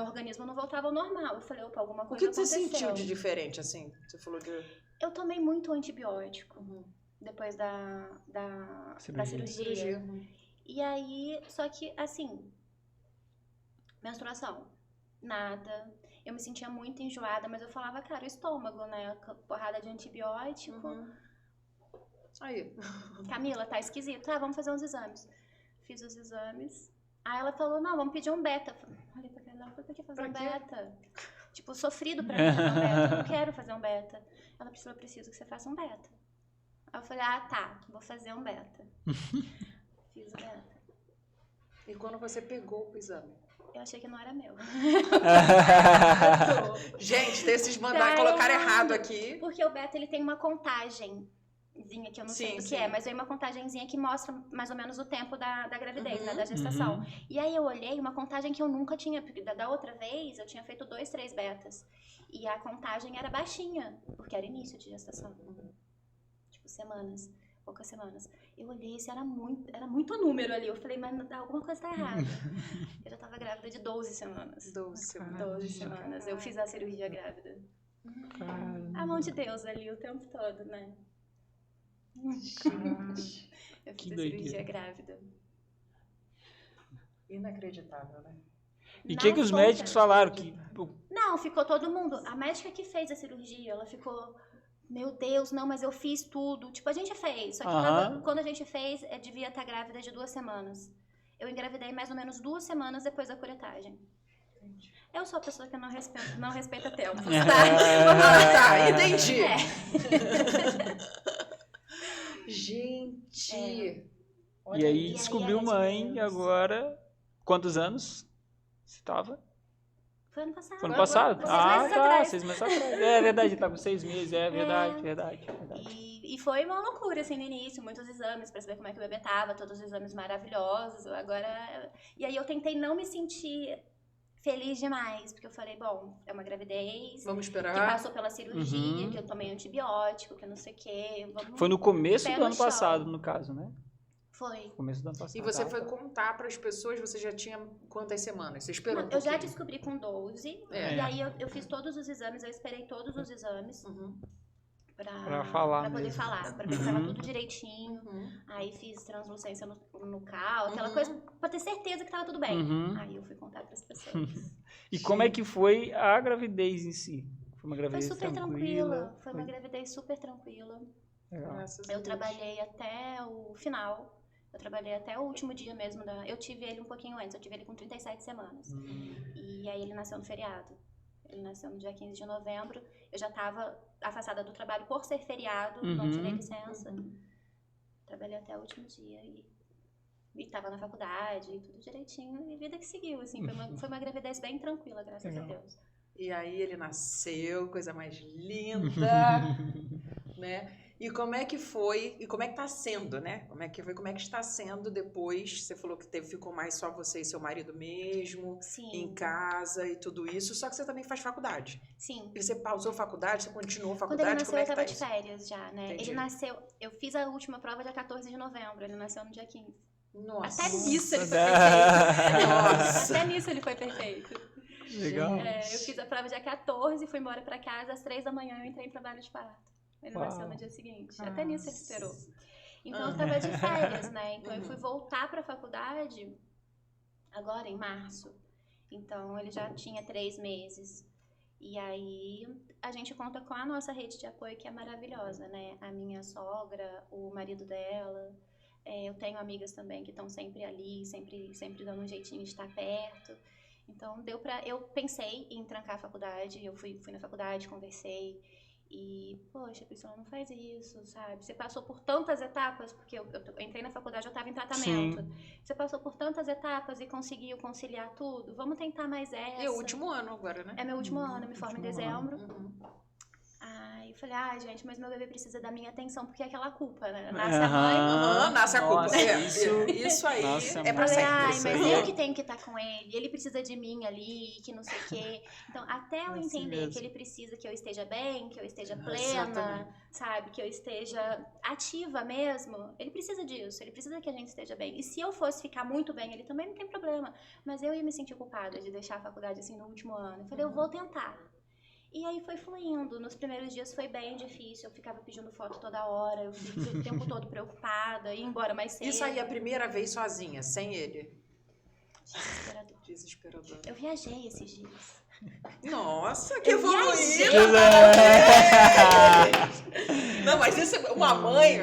organismo não voltava ao normal. Eu falei, opa, alguma coisa aconteceu. O que você sentiu de diferente, assim? Você falou de... Eu tomei muito antibiótico depois da cirurgia. E aí, só que, assim, menstruação, nada. Eu me sentia muito enjoada, mas eu falava, cara, o estômago, né? Porrada de antibiótico. Aí. Camila, tá esquisito. Vamos fazer uns exames. Fiz os exames. Aí ela falou, não, vamos pedir um beta. Olha pra ela, por que fazer um beta? Tipo, sofrido pra mim fazer um beta. Eu não quero fazer um beta. Ela falou, eu preciso que você faça um beta. Aí eu falei, tá, vou fazer um beta. Fiz o beta. E quando você pegou o exame? Eu achei que não era meu. Gente, desses colocaram errado aqui. Porque o beta, ele tem uma contagemzinha, que eu não sei do que é, mas é uma contagemzinha que mostra mais ou menos o tempo da gravidez, né, da gestação. E aí eu olhei uma contagem que eu nunca tinha, porque da outra vez eu tinha feito 2, 3 betas. E a contagem era baixinha, porque era início de gestação. Tipo, poucas semanas. Eu olhei, isso era muito número ali. Eu falei, mas alguma coisa tá errada. Eu já tava grávida de 12 semanas. 12 semanas. Eu fiz a cirurgia grávida. A mão de Deus ali o tempo todo, né? Eu fiz a cirurgia grávida. Inacreditável, né? E o que os médicos falaram? Não, ficou todo mundo. A médica que fez a cirurgia, ela ficou... Meu Deus, não, mas eu fiz tudo. Tipo, a gente fez. Só que quando a gente fez, devia estar grávida de 2 semanas. Eu engravidei mais ou menos 2 semanas depois da curetagem. Eu sou a pessoa que não respeita tempo, tá, entendi. Gente. E aí descobriu mãe, agora... Quantos anos você estava? Foi ano passado. Foi ano passado? 6 meses atrás. É verdade, tá com 6 meses, verdade. E foi uma loucura, assim, no início, muitos exames pra saber como é que o bebê tava, todos os exames maravilhosos, E aí eu tentei não me sentir feliz demais, porque eu falei, bom, é uma gravidez. Vamos esperar. Que passou pela cirurgia, que eu tomei antibiótico, que não sei o quê. Foi no começo do ano passado, no caso, né? Foi. Começo do ano passado. E você foi contar para as pessoas, você já tinha quantas semanas? Você esperou Eu já descobri com 12. É. E aí eu fiz todos os exames, eu esperei todos os exames. Pra falar pra poder mesmo. falar, pra ver que tava tudo direitinho. Aí fiz translucência no cal, aquela coisa, pra ter certeza que tava tudo bem. Aí eu fui contar pras pessoas. E como é que foi a gravidez em si? Foi uma gravidez super tranquila. Foi uma gravidez super tranquila. Legal. Eu trabalhei até o final. Eu trabalhei até o último dia mesmo. Eu tive ele um pouquinho antes, eu tive ele com 37 semanas. E aí ele nasceu no feriado. Ele nasceu no dia 15 de novembro. Eu já estava afastada do trabalho por ser feriado, não tirei licença. Trabalhei até o último dia e estava na faculdade, tudo direitinho. E vida que seguiu, assim. Foi uma gravidez bem tranquila, graças a Deus. E aí ele nasceu, coisa mais linda, né? E como é que foi, e como é que tá sendo, né? Como é que está sendo depois? Você falou que ficou mais só você e seu marido mesmo, em casa e tudo isso, só que você também faz faculdade. Sim. E você pausou faculdade, você continuou faculdade? Quando ele nasceu, como é que eu tava tá de férias já, né? Entendi. Ele nasceu, eu fiz a última prova dia 14 de novembro, ele nasceu no dia 15. Nossa. Até nisso ele foi perfeito. Nossa. Até nisso ele foi perfeito. Legal. Eu fiz a prova dia 14, fui embora pra casa, às 3 da manhã eu entrei em trabalho de parto. Ele nasceu no dia seguinte. Até nisso ele esperou. Então eu tava de férias, né? Então eu fui voltar pra faculdade agora em março. Então ele já tinha 3 meses. E aí a gente conta com a nossa rede de apoio, que é maravilhosa, né? A minha sogra, o marido dela. Eu tenho amigas também que estão sempre ali, sempre dando um jeitinho de estar perto. Então eu pensei em trancar a faculdade, eu fui na faculdade, conversei. E, poxa, Priscila, não faz isso, sabe? Você passou por tantas etapas, porque eu entrei na faculdade, eu estava em tratamento. Sim. Você passou por tantas etapas e conseguiu conciliar tudo. Vamos tentar mais essa. E é o último ano agora, né? É meu último ano, eu me formo em dezembro. Aí eu falei, gente, mas meu bebê precisa da minha atenção, porque é aquela culpa, né? Nasce a mãe. Nasce a culpa. Isso aí nossa, é pra sempre. Mas eu que tenho que estar com ele precisa de mim ali, que não sei o quê. Então, até eu entender que ele precisa que eu esteja bem, que eu esteja plena, sabe? Que eu esteja ativa mesmo, ele precisa disso, ele precisa que a gente esteja bem. E se eu fosse ficar muito bem, ele também não tem problema. Mas eu ia me sentir culpada de deixar a faculdade assim no último ano. Eu falei, eu vou tentar. E aí foi fluindo. Nos primeiros dias foi bem difícil. Eu ficava pedindo foto toda hora. Eu fiquei o tempo todo preocupada. Ia embora mais cedo. Isso aí a primeira vez sozinha, sem ele? Desesperador. Eu viajei esses dias. Nossa, que evoluída! Não, mas isso é uma mãe,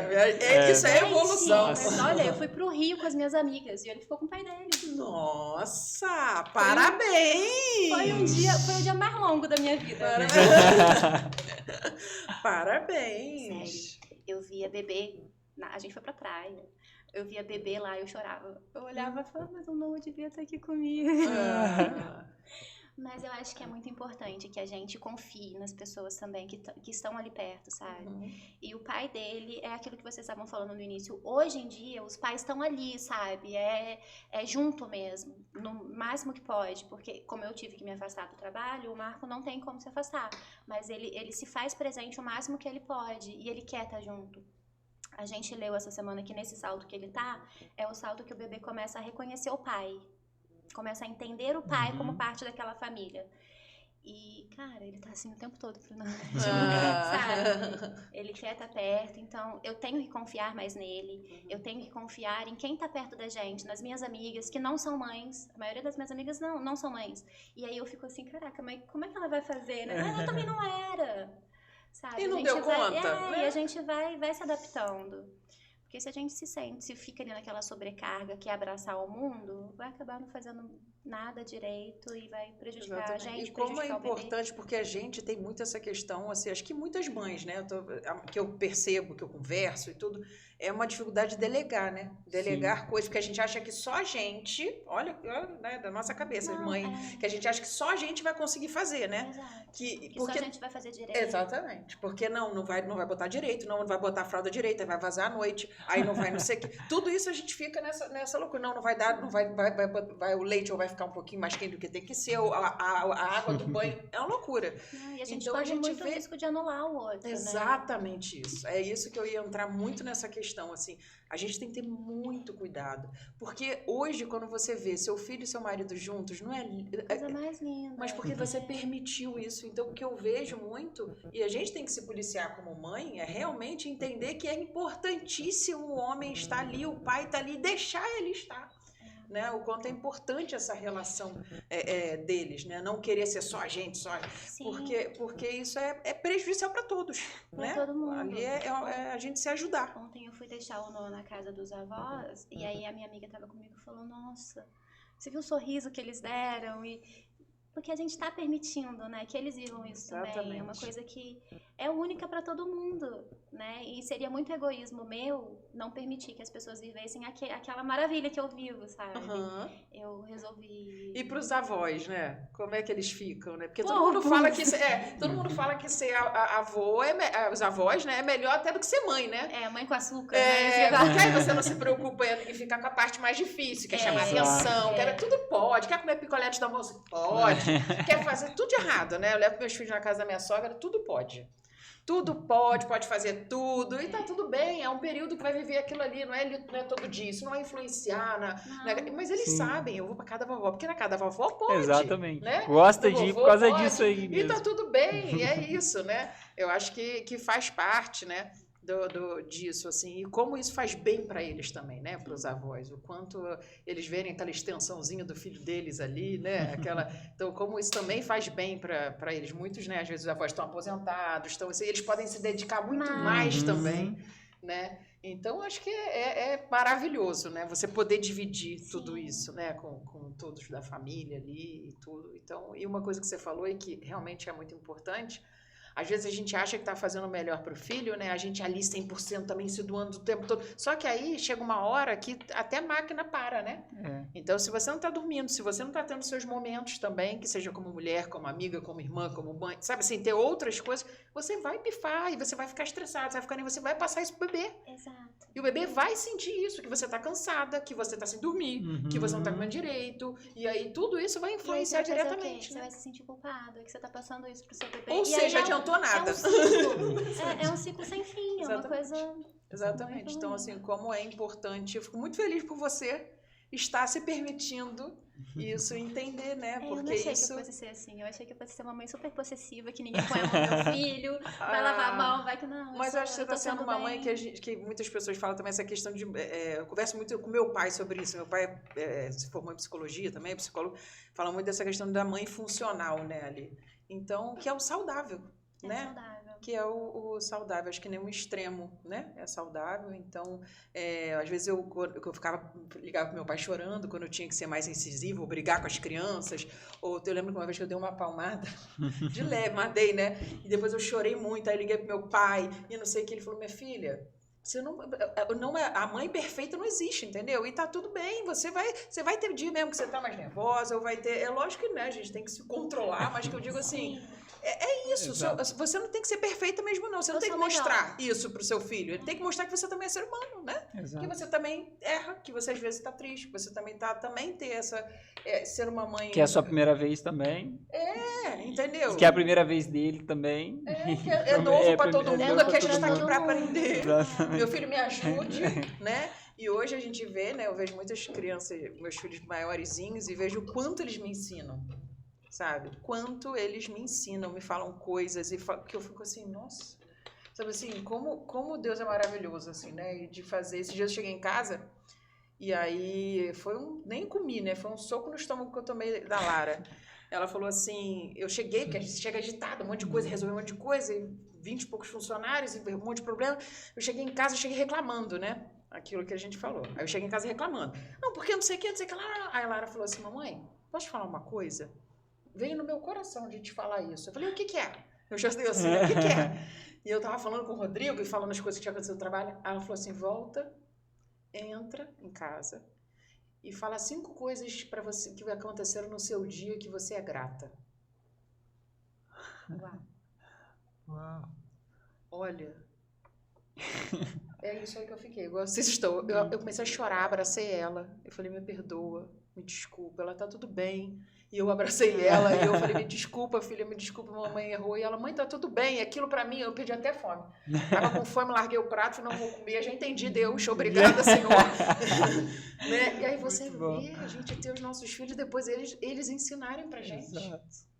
isso é evolução. Mas olha, eu fui pro Rio com as minhas amigas e ele ficou com o pai dele. Nossa, parabéns! Foi o dia mais longo da minha vida. Parabéns! Sério, eu via bebê, a gente foi pra praia. Eu via bebê lá e eu chorava. Eu olhava e falava, mas o Noah devia estar aqui comigo. Mas eu acho que é muito importante que a gente confie nas pessoas também que estão ali perto, sabe? E o pai dele é aquilo que vocês estavam falando no início. Hoje em dia, os pais estão ali, sabe? É junto mesmo, no máximo que pode. Porque como eu tive que me afastar do trabalho, o Marco não tem como se afastar. Mas ele se faz presente o máximo que ele pode e ele quer estar junto. A gente leu essa semana que nesse salto que ele tá, é o salto que o bebê começa a reconhecer o pai. Começa a entender o pai como parte daquela família. E, cara, ele tá assim o tempo todo, sabe? Ele quer estar perto, então eu tenho que confiar mais nele. Eu tenho que confiar em quem tá perto da gente, nas minhas amigas, que não são mães. A maioria das minhas amigas não são mães. E aí eu fico assim, caraca, mas como é que ela vai fazer, né? Mas eu também não era, sabe? E não deu conta, né? E a gente vai se adaptando. Porque se a gente se fica ali naquela sobrecarga que é abraçar o mundo, vai acabar não fazendo nada direito e vai prejudicar a gente. E como é importante, porque a gente tem muito essa questão, assim, acho que muitas mães, né, que eu percebo, que eu converso e tudo, é uma dificuldade de delegar, né? Delegar coisas, porque a gente acha que só a gente, olha, né, da nossa cabeça, mãe, que a gente acha que só a gente vai conseguir fazer, né? Exato. Que só a gente vai fazer direito. Exatamente. Porque não vai botar direito, não vai botar a fralda direita, vai vazar à noite, aí não vai não sei o que. Tudo isso a gente fica nessa loucura. Não vai dar, não vai o leite ou vai ficar um pouquinho mais quente do que tem que ser, ou a água do banho. É uma loucura. E a gente então, corre muito risco de anular o outro. Exatamente, né? Isso. É isso que eu ia entrar muito nessa questão, assim. A gente tem que ter muito cuidado. Porque hoje, quando você vê seu filho e seu marido juntos, não é... Coisa mais linda. Mas porque você permitiu isso. Então, o que eu vejo muito, e a gente tem que se policiar como mãe, é realmente entender que é importantíssimo o homem estar ali, o pai estar ali, e deixar ele estar. Né? O quanto é importante essa relação deles, né? Não querer ser só a gente, só porque isso é prejudicial para todos, né? Todo mundo. Ali é a gente se ajudar. Ontem eu fui deixar o Noah na casa dos avós e aí a minha amiga estava comigo e falou, nossa, você viu o sorriso que eles deram? Porque a gente está permitindo, né, que eles vivam isso também. É uma coisa que é única para todo mundo, né? E seria muito egoísmo meu não permitir que as pessoas vivessem aquela maravilha que eu vivo, sabe? Eu resolvi... E para os avós, né? Como é que eles ficam, né? Porque todo mundo fala que ser avô, os avós, né, é melhor até do que ser mãe, né? Mãe com açúcar, né? Porque aí você não se preocupa em ficar com a parte mais difícil, quer chamar atenção, tudo pode. Quer comer picolé de almoço? Pode. Quer fazer tudo errado, né? Eu levo meus filhos na casa da minha sogra, tudo pode. Tudo pode fazer tudo, e tá tudo bem, é um período que vai viver aquilo ali, não é todo dia, isso não vai influenciar, mas eles sabem, eu vou pra casa da vovó, porque na casa da vovó pode. Exatamente. Né? Gosta de ir por causa disso aí mesmo. E tá tudo bem, é isso, né? Eu acho que faz parte, né? Disso, assim, e como isso faz bem para eles também, né, para os avós, o quanto eles verem aquela extensãozinha do filho deles ali, né, então como isso também faz bem para eles, muitos, né, às vezes os avós estão aposentados, assim, eles podem se dedicar muito mais também, né, então acho que é maravilhoso, né, você poder dividir tudo isso, né, com todos da família ali e tudo, então, e uma coisa que você falou e que realmente é muito importante. Às vezes a gente acha que está fazendo o melhor para o filho, né? A gente ali 100% também se doando o tempo todo. Só que aí chega uma hora que até a máquina para, né? Então, se você não está dormindo, se você não está tendo seus momentos também, que seja como mulher, como amiga, como irmã, como mãe, sabe assim, ter outras coisas, você vai pifar e você vai ficar estressado, você vai passar isso pro bebê. Exato. E o bebê vai sentir isso, que você está cansada, que você está sem dormir, que você não está comendo direito. E aí tudo isso vai influenciar diretamente. Você vai se sentir culpado, que você está passando isso pro seu bebê. Ou seja, adiantou nada. É um ciclo sem fim, é uma coisa... Exatamente. Então, assim, como é importante, eu fico muito feliz por você estar se permitindo isso, entender, né? Porque eu não achei que eu fosse ser assim. Eu achei que eu fosse ser uma mãe super possessiva, que ninguém põe a mão no meu filho, vai lavar a mão, vai que não. Mas eu acho que você está sendo uma mãe que muitas pessoas falam também essa questão de... eu converso muito com meu pai sobre isso. Meu pai se formou em psicologia também, é psicólogo, fala muito dessa questão da mãe funcional, né, ali. Então, que é o saudável, né? Saudável. Que é o saudável, acho que nenhum extremo, né? É saudável, então, às vezes eu ligava pro meu pai chorando, quando eu tinha que ser mais incisivo, ou brigar com as crianças, ou eu lembro que uma vez que eu dei uma palmada, de leve, mandei, né? E depois eu chorei muito, aí liguei pro meu pai, e não sei o que, ele falou, minha filha, você não a mãe perfeita não existe, entendeu? E tá tudo bem, você vai ter dia mesmo que você tá mais nervosa, ou vai ter, é lógico que, né, a gente tem que se controlar, mas que eu digo assim... É isso, você não tem que ser perfeita mesmo não, você não tem que mostrar isso pro seu filho, ele tem que mostrar que você também é ser humano, né? Exato. Que você também erra, que você às vezes tá triste, que você também ter essa, ser uma mãe... Que é a sua primeira vez também. Entendeu? Que é a primeira vez dele também. Que é novo pra todo mundo, aqui a gente tá aqui pra aprender. Exatamente. Meu filho me ajude, né? E hoje a gente vê, né, eu vejo muitas crianças, meus filhos maiorzinhos, e vejo o quanto eles me ensinam. Sabe? Quanto eles me ensinam, me falam coisas, que eu fico assim, nossa. Sabe assim, como Deus é maravilhoso, assim, né? E de fazer. Esses dias eu cheguei em casa, e aí nem comi, né? Foi um soco no estômago que eu tomei da Lara. Ela falou assim, eu cheguei, porque a gente chega agitada, um monte de coisa, resolver um monte de coisa, e 20 e poucos funcionários, e um monte de problema. Eu cheguei em casa, reclamando, né? Aquilo que a gente falou. Aí eu cheguei em casa reclamando. Não, porque não sei o que, não sei o que lá. Aí a Lara falou assim, mamãe, posso te falar uma coisa? Veio no meu coração de te falar isso. Eu falei, o que que é? Eu já sei assim, o que que é? E eu tava falando com o Rodrigo e falando as coisas que tinha acontecido no trabalho. Aí ela falou assim, volta, entra em casa e fala 5 coisas para você que aconteceram no seu dia que você é grata. Uau. Olha, é isso aí que eu fiquei. Igual vocês estão. Eu comecei a chorar, abracei ela. Eu falei, me perdoa, me desculpa, ela tá tudo bem. E eu abracei ela e eu falei, me desculpa, filha, me desculpa, mamãe errou. E ela, mãe, tá tudo bem. Aquilo pra mim, eu pedi até fome. Tava com fome, larguei o prato, não vou comer. Já entendi, Deus, obrigada, Senhor. Né? E aí você vê a gente ter os nossos filhos, depois eles ensinarem pra gente. Exato.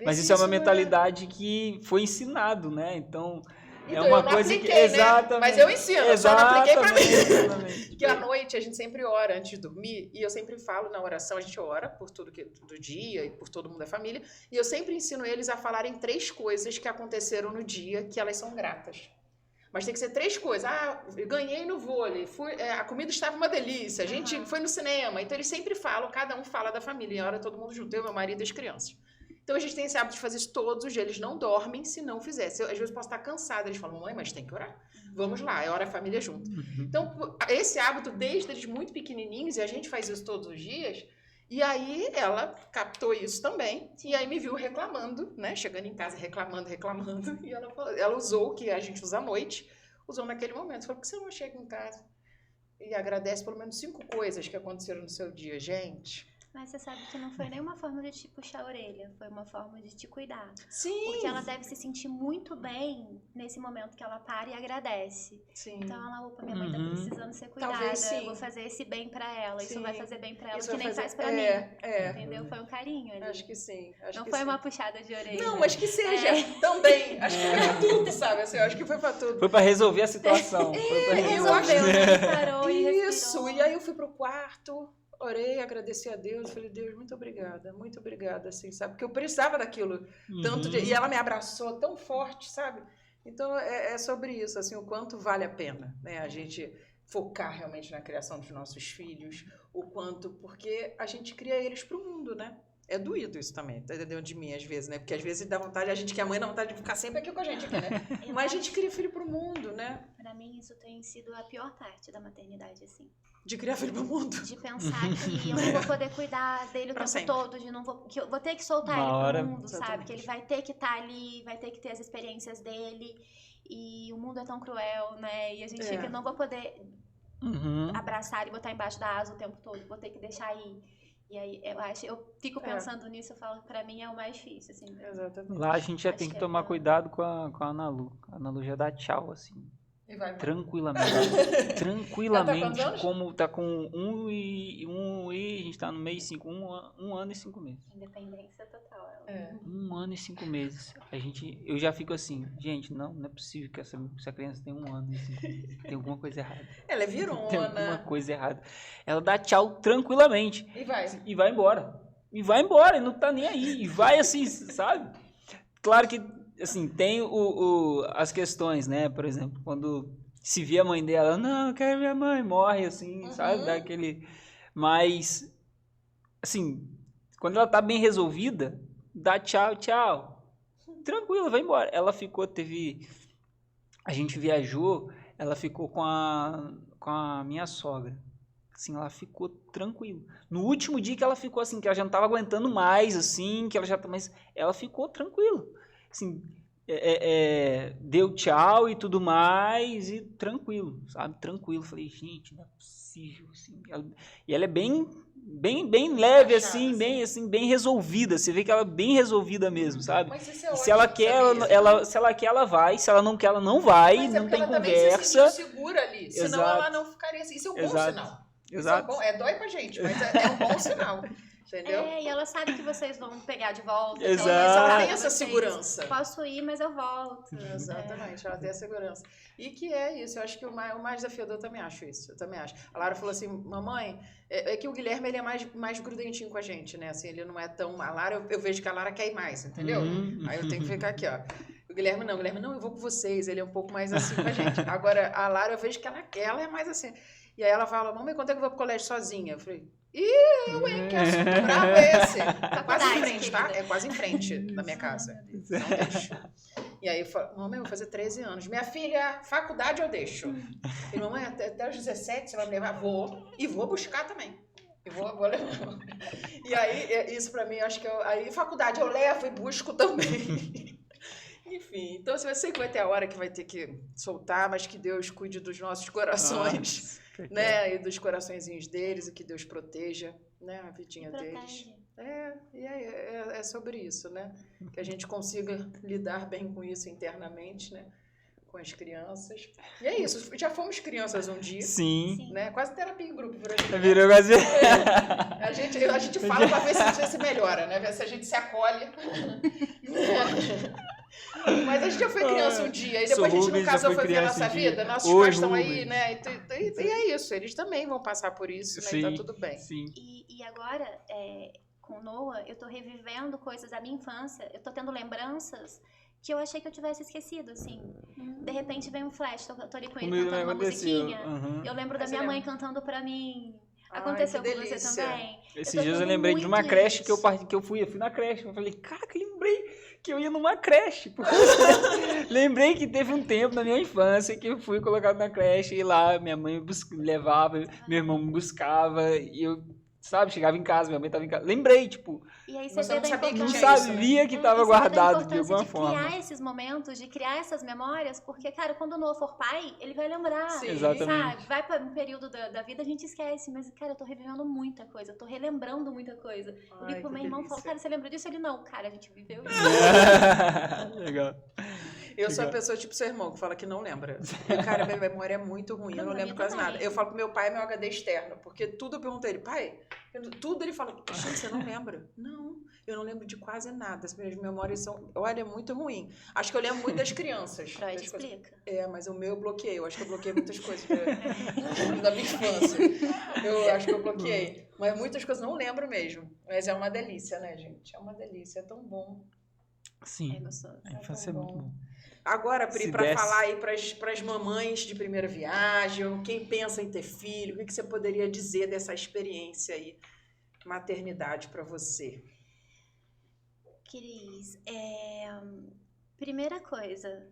Mas isso é uma mentalidade que foi ensinado, né? Então uma coisa que... Exatamente. Né? Mas eu ensino, eu só não apliquei pra mim. Exatamente. Porque à noite a gente sempre ora antes de dormir, e eu sempre falo na oração, a gente ora por tudo do dia e por todo mundo da família, e eu sempre ensino eles a falarem 3 coisas que aconteceram no dia que elas são gratas. Mas tem que ser 3 coisas. Eu ganhei no vôlei, a comida estava uma delícia, a gente foi no cinema. Então eles sempre falam, cada um fala da família, e ora todo mundo junto, eu, meu marido e as crianças. Então, a gente tem esse hábito de fazer isso todos os dias. Eles não dormem se não fizer. Às vezes eu posso estar cansada. Eles falam, mãe, mas tem que orar. Vamos lá, é hora a família junto. Então, esse hábito, desde eles muito pequenininhos, e a gente faz isso todos os dias, e aí ela captou isso também, e aí me viu reclamando, né? Chegando em casa, reclamando, e ela usou o que a gente usa à noite, usou naquele momento. Falou, por que você não chega em casa e agradece pelo menos 5 coisas que aconteceram no seu dia, gente? Mas você sabe que não foi nenhuma forma de te puxar a orelha, foi uma forma de te cuidar. Sim. Porque ela deve se sentir muito bem nesse momento que ela para e agradece. Sim. Então ela, opa, minha mãe tá precisando ser cuidada, Talvez sim. Eu vou fazer esse bem pra ela, Sim. isso vai fazer bem pra ela, Isso que nem fazer... faz pra mim. Entendeu? Foi um carinho ali. Acho que sim. Não foi uma puxada de orelha. Não, mas que seja também. Acho que foi pra tudo, sabe? Assim, eu acho que foi pra tudo. Foi pra resolver a situação. Foi pra resolveu, né? Parou e respirou. Isso, e aí eu fui pro quarto, orei, agradeci a Deus, falei, Deus, muito obrigada, assim, sabe? Porque eu precisava daquilo, tanto e ela me abraçou tão forte, sabe? Então, é sobre isso, assim, o quanto vale a pena, né? A gente focar realmente na criação dos nossos filhos, o quanto, porque a gente cria eles pro mundo, né? É doído isso também, tá dentro de mim, às vezes, né? Porque às vezes dá vontade, a gente que é mãe dá vontade de ficar sempre aqui com a gente, aqui, né? Mas a gente cria filho pro mundo, né? Pra mim, isso tem sido a pior parte da maternidade, assim. De criar filho pro mundo. De pensar que eu não vou poder cuidar dele o tempo todo, que eu vou ter que soltar ele pro mundo, sabe? Que ele vai ter que estar ali, vai ter que ter as experiências dele. E o mundo é tão cruel, né? E a gente fica, não vou poder abraçar e botar embaixo da asa o tempo todo, vou ter que deixar aí. E aí, eu fico pensando nisso, eu falo que pra mim é o mais difícil, assim. Exatamente. Lá a gente já tem que tomar cuidado com a Ana Lu. A Ana Lu já dá tchau, assim. E vai tranquilamente. Tranquilamente, como tá com a gente tá no mês 5, um ano e 5 meses. Independência total. 1 ano e 5 meses. Eu já fico assim, gente, não é possível que essa criança tenha 1 ano e 5 meses. Tem alguma coisa errada. Ela é virona. Tem alguma coisa errada. Ela dá tchau tranquilamente. E vai embora. E vai embora, e não tá nem aí. E vai assim, sabe? Claro que, assim, tem as questões, né? Por exemplo, quando se vê a mãe dela, não, eu quero ver a mãe, morre, assim, sabe? Dá aquele... Mas, assim, quando ela tá bem resolvida, dá tchau. Tranquilo, vai embora. Ela ficou, a gente viajou, ela ficou com a minha sogra. Assim, ela ficou tranquila. No último dia que ela ficou assim, que ela já não estava aguentando mais, assim, que ela já... Mas ela ficou tranquila. Assim, deu tchau e tudo mais, e tranquilo, sabe? Tranquilo. Falei, gente, não é possível, assim. E ela é bem leve, assim, bem resolvida. Você vê que ela é bem resolvida mesmo, sabe? Mas isso é ótimo, se ela quer, ela vai. Se ela não quer, ela não vai. Mas não tem ela conversa. Também se sentiu segura ali. Exato. Senão ela não ficaria assim. Isso é um bom sinal. Exato. Dói pra gente, mas é um bom sinal. Entendeu? E ela sabe que vocês vão pegar de volta. Exato. Ela tem essa segurança. Posso ir, mas eu volto. Exatamente, ela tem a segurança. E que é isso, eu acho que o mais desafiador, eu também acho isso. Eu também acho. A Lara falou assim, mamãe, é que o Guilherme ele é mais grudentinho com a gente, né? Assim, ele não é tão... A Lara, eu vejo que a Lara quer ir mais, entendeu? Aí eu tenho que ficar aqui, ó. O Guilherme não, eu vou com vocês, ele é um pouco mais assim com a gente. Agora, a Lara, eu vejo que ela é mais assim. E aí ela fala, mamãe, quando é que eu vou pro colégio sozinha? Eu falei, que assunto bravo é esse? Quase em frente, tá? É quase em frente da minha casa. Não deixo. E aí eu falo, mamãe, eu vou fazer 13 anos. Minha filha, faculdade eu deixo. E mamãe, até os 17 você vai me levar? Vou. E vou buscar também. E vou levar. E aí, isso pra mim, acho que aí faculdade eu levo e busco também. Enfim, então você sei que vai ter a hora que vai ter que soltar, mas que Deus cuide dos nossos corações, né? E dos coraçõezinhos deles, e que Deus proteja, né? A vidinha deles. É sobre isso, né? Que a gente consiga lidar bem com isso internamente, né? Com as crianças. E é isso, já fomos crianças um dia. Sim. Né? Quase terapia em grupo. Virou quase... A gente fala para ver se melhora, né? Ver se a gente se acolhe. Mas a gente já foi criança um dia, e depois a gente, no caso, foi ver a nossa vida. Nossos pais estão aí, né? E é isso, eles também vão passar por isso, né? Sim, e tá tudo bem. Sim. E agora, com o Noah, eu tô revivendo coisas da minha infância, eu tô tendo lembranças que eu achei que eu tivesse esquecido, assim. De repente vem um flash, eu tô ali com ele cantando uma musiquinha. Eu lembro da minha mãe cantando pra mim. Aconteceu com você também? Esses dias eu lembrei de uma creche que eu fui na creche. Eu falei, caraca, lembrei que eu ia numa creche. Lembrei que teve um tempo na minha infância que eu fui colocado na creche e lá minha mãe me levava, meu irmão me buscava e eu sabe? Chegava em casa, minha mãe tava em casa. Lembrei, tipo... E aí você não sabia que Não tinha sabia isso, que estava guardado de alguma de forma. criar esses momentos, de criar essas memórias, porque, cara, quando o Noah for pai, ele vai lembrar, Sim. Exatamente. sabe? Vai para um período da vida, a gente esquece, mas, cara, eu tô revivendo muita coisa, eu tô relembrando muita coisa. Eu ligo pro meu irmão e falo, cara, você lembra disso? Ele, não, cara, a gente viveu isso. Legal. Eu sou a pessoa tipo seu irmão, que fala que não lembra. E, cara, minha memória é muito ruim, eu não lembro quase nada. Eu falo pro meu pai, meu HD externo, porque tudo eu pergunto a ele, pai, tudo ele fala, gente, você não lembra? Não, eu não lembro de quase nada. As minhas memórias são, olha, é muito ruim. Acho que eu lembro muito das crianças. Freud explica. Mas o meu eu bloqueei. Eu acho que eu bloqueei muitas coisas da minha infância. Eu acho que eu bloqueei. Mas muitas coisas não lembro mesmo. Mas é uma delícia, né, gente? É uma delícia, é tão bom. Sim, É gostoso. a infância é muito bom. Agora, Pri, para falar aí para as mamães de primeira viagem, quem pensa em ter filho, o que você poderia dizer dessa experiência aí, maternidade para você? Cris, primeira coisa,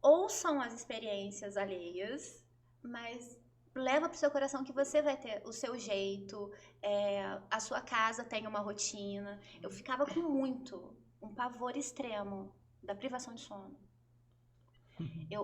ouçam as experiências alheias, mas leva pro seu coração que você vai ter o seu jeito, a sua casa tem uma rotina. Eu ficava com um pavor extremo da privação de sono.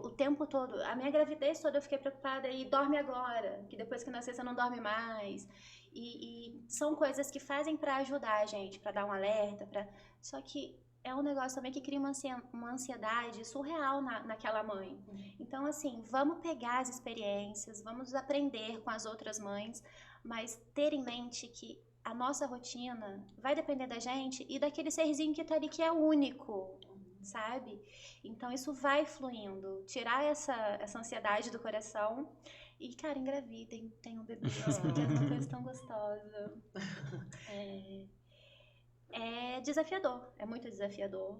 O tempo todo, a minha gravidez toda eu fiquei preocupada e dorme agora, que depois que nascer você não dorme mais. E são coisas que fazem para ajudar a gente, para dar um alerta, só que é um negócio também que cria uma ansiedade surreal naquela mãe. Então, assim, vamos pegar as experiências, vamos aprender com as outras mães, mas ter em mente que a nossa rotina vai depender da gente e daquele serzinho que tá ali que é único, sabe? Então isso vai fluindo, tirar essa ansiedade do coração e, cara, engravidem, tenham um bebê, porque é uma coisa tão gostosa. É desafiador, é muito desafiador.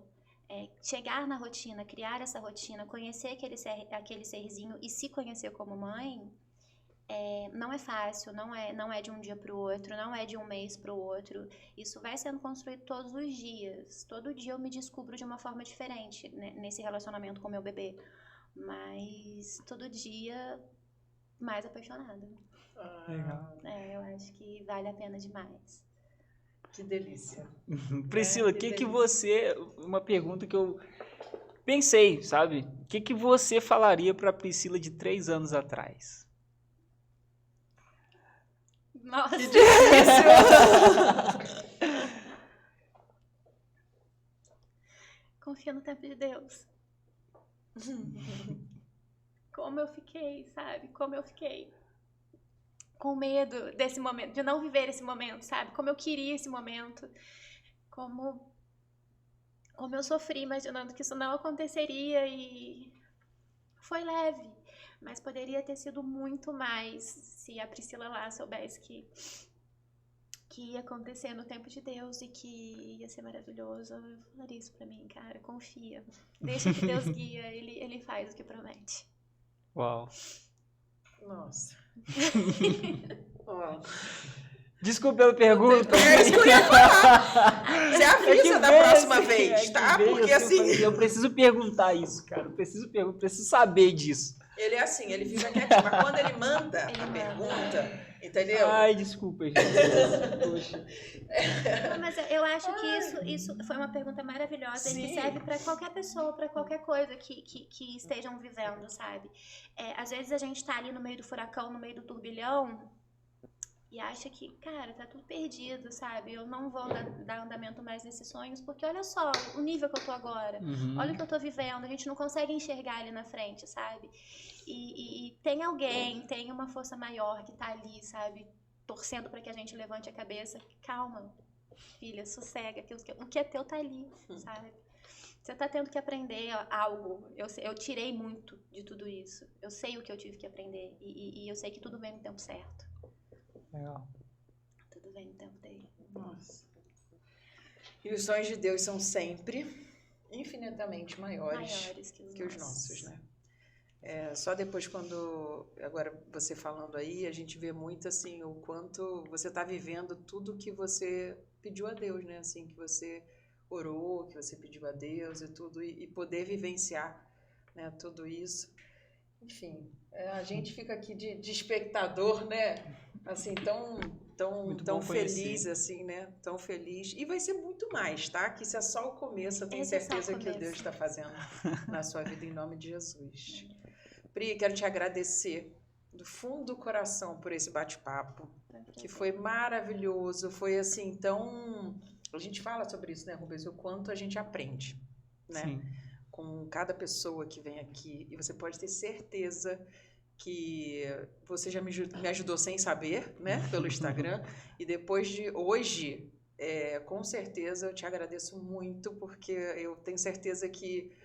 Chegar na rotina, criar essa rotina, conhecer aquele serzinho e se conhecer como mãe, não é fácil, não é de um dia para o outro, não é de um mês para o outro. Isso vai sendo construído todos os dias. Todo dia eu me descubro de uma forma diferente, né, nesse relacionamento com meu bebê. Mas todo dia mais apaixonada. Legal. Eu acho que vale a pena demais. Que delícia. Priscila, uma pergunta que eu pensei, sabe? O que você falaria para a Priscila de 3 anos atrás? Nossa! Que difícil! Confia no tempo de Deus. Como eu fiquei, sabe? Como eu fiquei com medo desse momento, de não viver esse momento, sabe? Como eu queria esse momento. Como eu sofri imaginando que isso não aconteceria e foi leve. Mas poderia ter sido muito mais se a Priscila lá soubesse que ia acontecer no tempo de Deus e que ia ser maravilhoso. Eu falaria isso pra mim, cara, confia. Deixa que Deus guia, ele faz o que promete. Uau. Nossa. Desculpa pela pergunta. É isso que eu ia falar. Você avisa da próxima vez, tá? Porque assim... Eu preciso perguntar isso, cara. Eu preciso saber disso. Ele é assim, ele fica quietinho, mas quando ele manda a pergunta, entendeu? Ai, desculpa, gente. Poxa. Não, mas eu acho que isso foi uma pergunta maravilhosa e que serve para qualquer pessoa, para qualquer coisa que estejam vivendo, sabe? Às vezes a gente tá ali no meio do furacão, no meio do turbilhão e acha que, cara, tá tudo perdido, sabe? Eu não vou dar andamento mais nesses sonhos, porque olha só o nível que eu tô agora. Olha o que eu tô vivendo, a gente não consegue enxergar ali na frente, sabe? E tem alguém, tem uma força maior que tá ali, sabe? Torcendo pra que a gente levante a cabeça. Calma, filha, sossega, o que é teu tá ali, sabe? Você tá tendo que aprender algo. Eu tirei muito de tudo isso. Eu sei o que eu tive que aprender e eu sei que tudo vem no tempo certo. Legal. Tudo bem no tempo dele. Nossa. E os sonhos de Deus são sempre infinitamente maiores que os nossos, né? Só depois agora você falando aí, a gente vê muito assim, o quanto você está vivendo tudo que você pediu a Deus, né? Assim, que você orou, que você pediu a Deus e tudo, e poder vivenciar, né, tudo isso. Enfim, a gente fica aqui de espectador, né? Assim, tão tão feliz, assim, né? Tão feliz. E vai ser muito mais, tá? Que isso é só o começo, eu tenho certeza que o Deus está fazendo na sua vida, em nome de Jesus. Pri, quero te agradecer do fundo do coração por esse bate-papo, que foi maravilhoso, foi assim, tão... A gente fala sobre isso, né, Rubens? O quanto a gente aprende, né? Sim. Com cada pessoa que vem aqui, e você pode ter certeza que você já me ajudou sem saber, né, pelo Instagram, e depois de hoje, com certeza eu te agradeço muito, porque eu tenho certeza que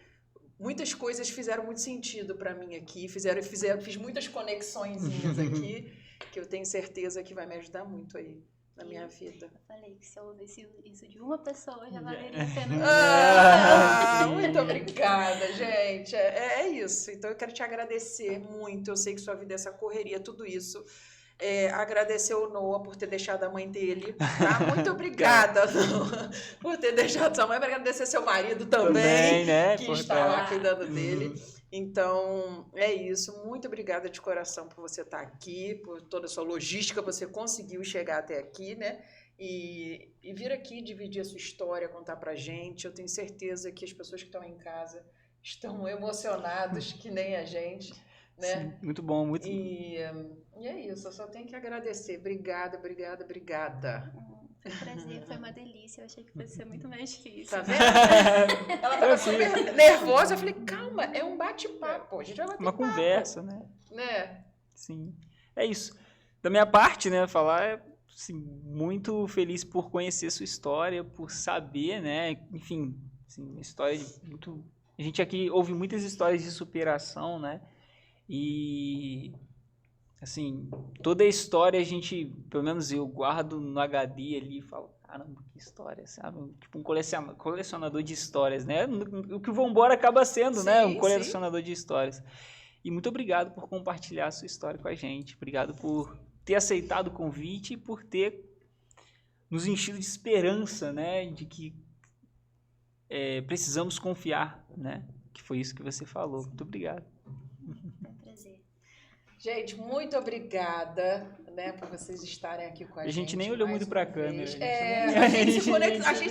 muitas coisas fizeram muito sentido para mim aqui, fiz muitas conexõezinhas aqui, que eu tenho certeza que vai me ajudar muito aí na minha vida. Eu falei que se eu ouvisse isso de uma pessoa, já valeria a pena. Muito obrigada, gente. É isso. Então, eu quero te agradecer muito. Eu sei que sua vida é essa correria, tudo isso. Agradecer o Noah por ter deixado a mãe dele. Tá? Muito obrigada, Noah, por ter deixado sua mãe. Agradecer seu marido também né? Que está lá cuidando dele. Então, é isso. Muito obrigada de coração por você estar aqui, por toda a sua logística, você conseguiu chegar até aqui, né? E vir aqui dividir a sua história, contar pra gente. Eu tenho certeza que as pessoas que estão em casa estão emocionadas, que nem a gente, né? Sim, muito bom, muito bom. E é isso, eu só tenho que agradecer. Obrigada, obrigada, obrigada. Foi um prazer, foi uma delícia. Eu achei que fosse ser muito mais difícil. Tá vendo? Ela tava super nervosa. Eu falei, calma, é um bate-papo. A gente vai bater uma papo. Conversa, né? Né? Sim. É isso. Da minha parte, né, falar assim, muito feliz por conhecer sua história, por saber, né? Enfim, assim, uma história muito... A gente aqui ouve muitas histórias de superação, né? E... assim, toda a história a gente, pelo menos eu, guardo no HD ali e falo, caramba, que história, sabe? Tipo um colecionador de histórias, né? O que o Vambora acaba sendo, né? Um colecionador de histórias. E muito obrigado por compartilhar a sua história com a gente. Obrigado por ter aceitado o convite e por ter nos enchido de esperança, né? De que precisamos confiar, né? Que foi isso que você falou. Muito obrigado. Gente, muito obrigada, né, por vocês estarem aqui com a gente. A gente nem olhou muito para a câmera. A gente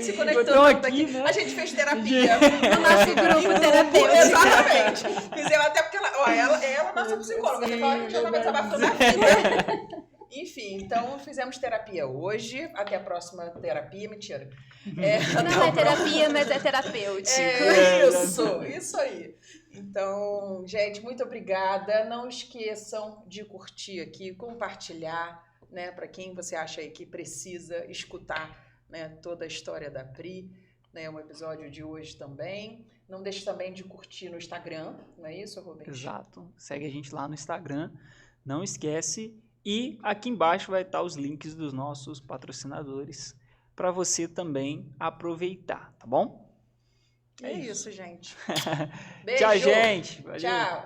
se conectou aqui, né? A gente fez terapia no nosso grupo terapêutico. Exatamente. Fizemos até porque ela é nossa psicóloga, você fala que a gente já estava desabafando a vida. Enfim, então fizemos terapia hoje, até a próxima terapia, mentira. Não é terapia, mas é terapêutico. Isso aí. Então, gente, muito obrigada. Não esqueçam de curtir aqui, compartilhar, né, para quem você acha aí que precisa escutar, né, toda a história da Pri, né, um episódio de hoje também. Não deixe também de curtir no Instagram, não é isso, Rubens? Exato. Segue a gente lá no Instagram, não esquece. E aqui embaixo vai estar os links dos nossos patrocinadores para você também aproveitar, tá bom? É isso, gente. Beijo. Tchau, gente. Valeu. Tchau.